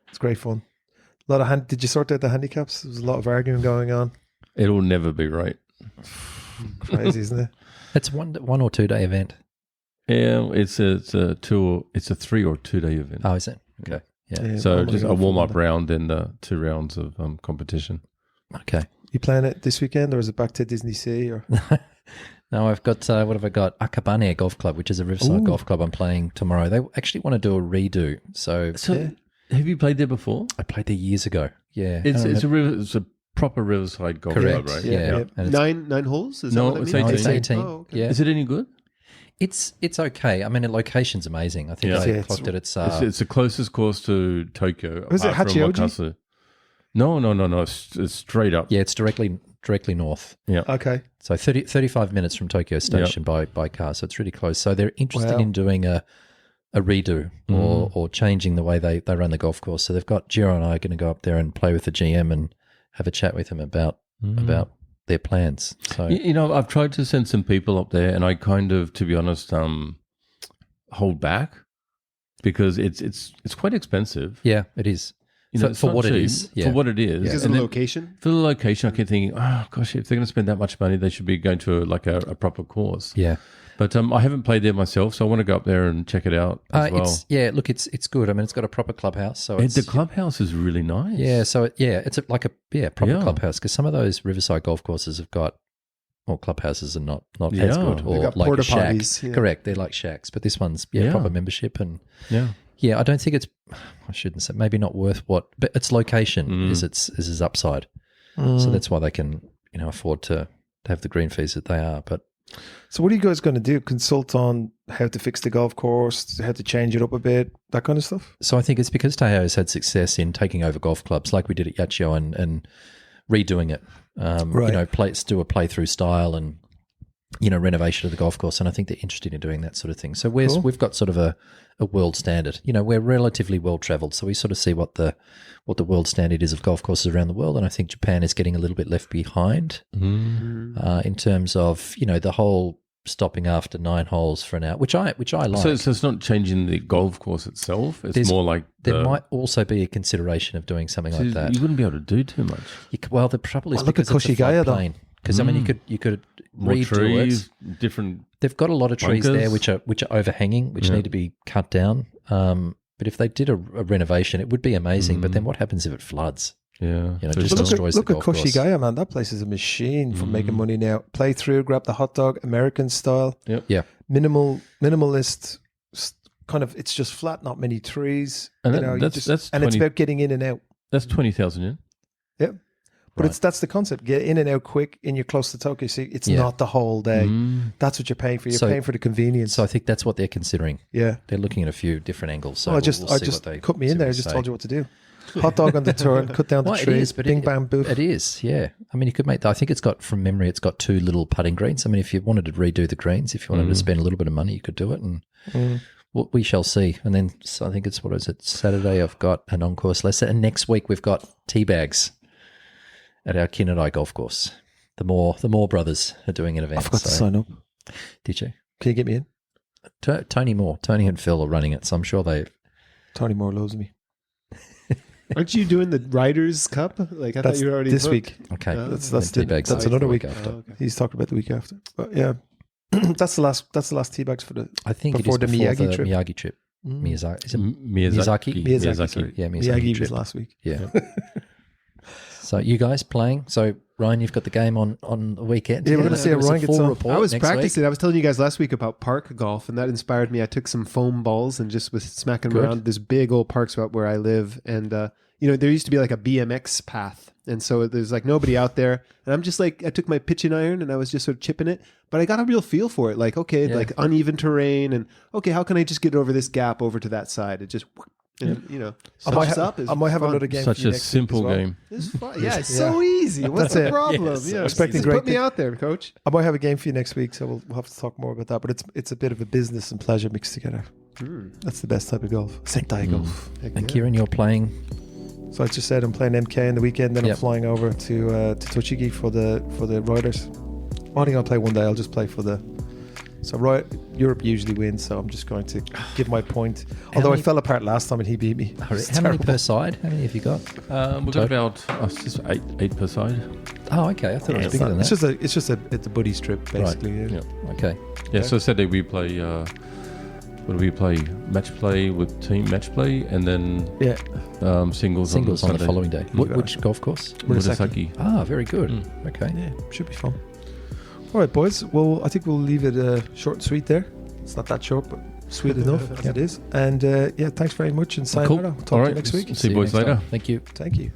[SPEAKER 1] It's great fun. A lot of did you sort out the handicaps? There was a lot of arguing going on.
[SPEAKER 3] It'll never be right.
[SPEAKER 1] Crazy, isn't it?
[SPEAKER 4] It's 1 or 2 day event.
[SPEAKER 3] Yeah, it's a 3 or 2 day event.
[SPEAKER 4] Oh, is it? Okay. Yeah.
[SPEAKER 3] So
[SPEAKER 1] I'm
[SPEAKER 3] just
[SPEAKER 1] gonna
[SPEAKER 3] a
[SPEAKER 1] go
[SPEAKER 3] warm
[SPEAKER 1] for
[SPEAKER 3] up
[SPEAKER 1] that.
[SPEAKER 3] round and 2 rounds of competition.
[SPEAKER 4] Okay.
[SPEAKER 1] You playing it this weekend, or is it back to Disney Sea? Or
[SPEAKER 4] No, I've got, what have I got? Akabane Golf Club, which is a Riverside golf club I'm playing tomorrow. They actually want to do a redo. So
[SPEAKER 3] Have you played there before?
[SPEAKER 4] I played there years ago. Yeah.
[SPEAKER 3] It's a proper Riverside golf
[SPEAKER 4] Correct.
[SPEAKER 3] club, right?
[SPEAKER 4] Yeah.
[SPEAKER 1] Yeah.
[SPEAKER 4] And
[SPEAKER 2] nine holes? Is
[SPEAKER 3] No,
[SPEAKER 2] that what
[SPEAKER 3] it's
[SPEAKER 2] that means?
[SPEAKER 3] 18.
[SPEAKER 4] it's 18.
[SPEAKER 2] Oh, okay.
[SPEAKER 4] Yeah.
[SPEAKER 3] Is it any good?
[SPEAKER 4] It's okay. I mean, the location's amazing. I think
[SPEAKER 3] Yeah.
[SPEAKER 4] I
[SPEAKER 1] Yeah,
[SPEAKER 4] clocked it. It's
[SPEAKER 3] It's the closest course to Tokyo.
[SPEAKER 1] Was it
[SPEAKER 3] apart from
[SPEAKER 1] Hachioji?
[SPEAKER 3] Wakasa. No. It's straight up.
[SPEAKER 4] yeah, it's directly north.
[SPEAKER 3] Yeah.
[SPEAKER 1] okay,
[SPEAKER 4] So 35 minutes from Tokyo Station by car. So it's really close. So they're interested
[SPEAKER 1] Wow.
[SPEAKER 4] in doing a redo or changing the way they run the golf course. So they've got Giro and I are going to go up there and play with the GM and have a chat with him about their plans. So
[SPEAKER 3] I've tried to send some people up there, and I kind of, to be honest, hold back because it's quite expensive.
[SPEAKER 4] yeah, it is.
[SPEAKER 3] It's
[SPEAKER 4] For
[SPEAKER 3] not
[SPEAKER 4] what it
[SPEAKER 3] cheap.
[SPEAKER 4] is, yeah.
[SPEAKER 3] For what it is.
[SPEAKER 2] Because of
[SPEAKER 3] And
[SPEAKER 2] the
[SPEAKER 3] then
[SPEAKER 2] location?
[SPEAKER 3] for the location, I keep thinking, oh gosh, if they're going to spend that much money, they should be going to a proper course.
[SPEAKER 4] Yeah.
[SPEAKER 3] But I haven't played there myself, so I want to go up there and check it out as well.
[SPEAKER 4] It's good. I mean, it's got a proper clubhouse. So
[SPEAKER 3] And
[SPEAKER 4] it's,
[SPEAKER 3] the clubhouse is really nice.
[SPEAKER 4] yeah, so it's like a proper
[SPEAKER 3] Yeah.
[SPEAKER 4] clubhouse because some of those Riverside golf courses have got, well, clubhouses are not as
[SPEAKER 3] Yeah.
[SPEAKER 4] good
[SPEAKER 3] They've
[SPEAKER 4] or
[SPEAKER 2] got
[SPEAKER 4] like
[SPEAKER 2] porta
[SPEAKER 4] a shack.
[SPEAKER 2] potties, yeah.
[SPEAKER 4] Correct, they're like shacks, but this one's
[SPEAKER 3] Yeah.
[SPEAKER 4] proper membership and
[SPEAKER 3] Yeah.
[SPEAKER 4] yeah, I don't think it's. I shouldn't say maybe not worth what, but its location is its upside. So that's why they can afford to have the green fees that they are. But
[SPEAKER 1] so what are you guys going to do? Consult on how to fix the golf course, how to change it up a bit, that kind of stuff?
[SPEAKER 4] so I think it's because Teo has had success in taking over golf clubs like we did at Yachio and redoing it.
[SPEAKER 1] Right.
[SPEAKER 4] Do a playthrough style and renovation of the golf course, and I think they're interested in doing that sort of thing. So we've got sort of a world standard. We're relatively well travelled, so we sort of see what the world standard is of golf courses around the world, and I think Japan is getting a little bit left behind in terms of the whole stopping after 9 holes for an hour, which I like.
[SPEAKER 3] So it's not changing the golf course itself. It's
[SPEAKER 4] There's-
[SPEAKER 3] more like
[SPEAKER 4] there might also be a consideration of doing something like that.
[SPEAKER 3] You wouldn't be able to do too much.
[SPEAKER 4] Well, the trouble is
[SPEAKER 1] Well, look at
[SPEAKER 4] because it's a
[SPEAKER 1] Koshigaya, though.
[SPEAKER 4] floodplain. Because I mean, you could
[SPEAKER 3] More
[SPEAKER 4] redo
[SPEAKER 3] trees,
[SPEAKER 4] it.
[SPEAKER 3] different.
[SPEAKER 4] They've got a lot of trees
[SPEAKER 3] bunkers.
[SPEAKER 4] there which are overhanging, which need to be cut down. But if they did a renovation, it would be amazing. But then what happens if it floods?
[SPEAKER 3] Yeah.
[SPEAKER 4] Just
[SPEAKER 1] But
[SPEAKER 4] destroys
[SPEAKER 1] look
[SPEAKER 4] the
[SPEAKER 1] at
[SPEAKER 4] golf course.
[SPEAKER 1] Koshigaya, man. That place is a machine for making money now. Play through, grab the hot dog, American style,
[SPEAKER 4] Yeah,
[SPEAKER 1] minimalist kind of it's just flat, not many trees.
[SPEAKER 3] And
[SPEAKER 1] you
[SPEAKER 3] that-
[SPEAKER 1] know, you
[SPEAKER 3] that's-
[SPEAKER 1] just,
[SPEAKER 3] that's
[SPEAKER 1] and it's
[SPEAKER 3] 20
[SPEAKER 1] about getting in and out.
[SPEAKER 3] That's 20,000 yen.
[SPEAKER 1] Yeah. But
[SPEAKER 3] Right.
[SPEAKER 1] that's the concept. Get in and out quick, and you're close to Tokyo. See, it's
[SPEAKER 4] Yeah.
[SPEAKER 1] not the whole day. That's what you're paying for. You're
[SPEAKER 4] So-
[SPEAKER 1] paying for the convenience.
[SPEAKER 4] So I think that's what they're considering.
[SPEAKER 1] yeah.
[SPEAKER 4] They're looking at a few different angles. So
[SPEAKER 1] I
[SPEAKER 4] we'll
[SPEAKER 1] just
[SPEAKER 4] see what they
[SPEAKER 1] cut me
[SPEAKER 4] see
[SPEAKER 1] in
[SPEAKER 4] what
[SPEAKER 1] there. I
[SPEAKER 4] they
[SPEAKER 1] just
[SPEAKER 4] say.
[SPEAKER 1] told you what to do. Hot dog on the turn, cut down the
[SPEAKER 4] Well, it
[SPEAKER 1] tree,
[SPEAKER 4] is, but
[SPEAKER 1] bing bang boof.
[SPEAKER 4] It is, yeah. I mean, you could make. I think it's got from memory. It's got 2 little putting greens. I mean, if you wanted to redo the greens, if you wanted to spend a little bit of money, you could do it, and we shall see. And then so I think it's what is it? Saturday. I've got an on-course lesson, and next week we've got tea bags at our Kinadai golf course. The Moore brothers are doing an event.
[SPEAKER 1] I forgot to sign up.
[SPEAKER 4] Did you?
[SPEAKER 1] Can you get me in?
[SPEAKER 4] Tony Moore, Tony and Phil are running it, so I'm sure they.
[SPEAKER 1] Tony Moore loves me.
[SPEAKER 2] Aren't you doing the Riders Cup? Like I
[SPEAKER 1] That's
[SPEAKER 2] thought you were already
[SPEAKER 1] this
[SPEAKER 2] booked.
[SPEAKER 1] week.
[SPEAKER 4] Okay,
[SPEAKER 1] That's
[SPEAKER 4] then tea
[SPEAKER 1] the,
[SPEAKER 4] bags
[SPEAKER 1] that's
[SPEAKER 4] the
[SPEAKER 1] another week.
[SPEAKER 4] after.
[SPEAKER 2] Oh, okay.
[SPEAKER 1] He's talking about the week after. But yeah, that's the last tea bags for the
[SPEAKER 4] I think
[SPEAKER 1] before
[SPEAKER 4] it is
[SPEAKER 1] the
[SPEAKER 4] before
[SPEAKER 1] Miyagi
[SPEAKER 4] the
[SPEAKER 1] trip.
[SPEAKER 4] Miyagi trip. Miyazaki. Is it
[SPEAKER 3] Miyazaki.
[SPEAKER 1] Miyazaki. Sorry.
[SPEAKER 4] Yeah,
[SPEAKER 1] Miyagi
[SPEAKER 4] Miyazaki
[SPEAKER 1] was
[SPEAKER 4] trip.
[SPEAKER 1] last week.
[SPEAKER 4] Yeah. So you guys playing? So Ryan, you've got the game on the weekend.
[SPEAKER 1] Yeah, we're gonna see how
[SPEAKER 4] Give us a
[SPEAKER 1] Ryan gets
[SPEAKER 4] full
[SPEAKER 1] on.
[SPEAKER 4] report
[SPEAKER 2] I was
[SPEAKER 4] next
[SPEAKER 2] practicing.
[SPEAKER 4] week.
[SPEAKER 2] I was telling you guys last week about park golf, and that inspired me. I took some foam balls and just was smacking
[SPEAKER 4] Good.
[SPEAKER 2] around this big old park spot where I live. And, there used to be like a BMX path. And so there's like nobody out there. And I'm just like, I took my pitching iron and I was just sort of chipping it. But I got a real feel for it. Like, okay, like uneven terrain. And okay, how can I just get over this gap over to that side? It just,
[SPEAKER 1] I might,
[SPEAKER 2] pops up. It's
[SPEAKER 1] I might have
[SPEAKER 2] fun.
[SPEAKER 1] another game.
[SPEAKER 3] Such
[SPEAKER 1] for you
[SPEAKER 3] a
[SPEAKER 1] next week
[SPEAKER 3] simple
[SPEAKER 1] as well.
[SPEAKER 3] game.
[SPEAKER 2] It's fun. Yeah, it's so easy. What's
[SPEAKER 1] That's
[SPEAKER 2] the
[SPEAKER 1] it.
[SPEAKER 2] problem?
[SPEAKER 4] Yes,
[SPEAKER 2] Yeah,
[SPEAKER 1] expecting
[SPEAKER 2] just
[SPEAKER 1] great
[SPEAKER 2] put me
[SPEAKER 1] thing.
[SPEAKER 2] out there, coach.
[SPEAKER 1] I might have a game for you next week, so we'll have to talk more about that. But it's a bit of a business and pleasure mixed together. That's the best type of golf. Sentai golf.
[SPEAKER 4] And Kieran, you're playing.
[SPEAKER 1] So I just said I'm playing MK in the weekend, then
[SPEAKER 4] Yep.
[SPEAKER 1] I'm flying over to Tochigi for the riders. I think I'll play one day. I'll just play for the. So Europe usually wins, so I'm just going to give my point. Although I
[SPEAKER 4] many-
[SPEAKER 1] fell apart last time and he beat me.
[SPEAKER 4] How
[SPEAKER 1] It's
[SPEAKER 4] many
[SPEAKER 1] terrible.
[SPEAKER 4] per side? How many have you got?
[SPEAKER 3] We've got about it's just eight per side.
[SPEAKER 4] Oh, okay. I thought it was
[SPEAKER 1] It's,
[SPEAKER 4] bigger
[SPEAKER 1] not,
[SPEAKER 4] than
[SPEAKER 1] it's
[SPEAKER 4] that.
[SPEAKER 1] just a buddy strip basically. Yeah.
[SPEAKER 3] Yeah.
[SPEAKER 4] Okay.
[SPEAKER 3] Yeah, so Saturday we play. What do we play? Match play with team match play, and then
[SPEAKER 1] Yeah.
[SPEAKER 3] singles
[SPEAKER 4] Singles on the
[SPEAKER 3] Sunday.
[SPEAKER 4] following day.
[SPEAKER 1] You got it.
[SPEAKER 4] Which golf course?
[SPEAKER 3] Murasaki.
[SPEAKER 4] Ah, very good. Okay.
[SPEAKER 1] Yeah, should be fun. All right, boys. Well, I think we'll leave it short and sweet there. It's not that short, but sweet enough as it is. And thanks very much. And sayonara.
[SPEAKER 3] Cool.
[SPEAKER 1] Talk
[SPEAKER 3] All
[SPEAKER 1] to
[SPEAKER 3] right.
[SPEAKER 1] you next week.
[SPEAKER 3] See you boys
[SPEAKER 4] next
[SPEAKER 3] later.
[SPEAKER 4] time. Thank you.
[SPEAKER 1] Thank you.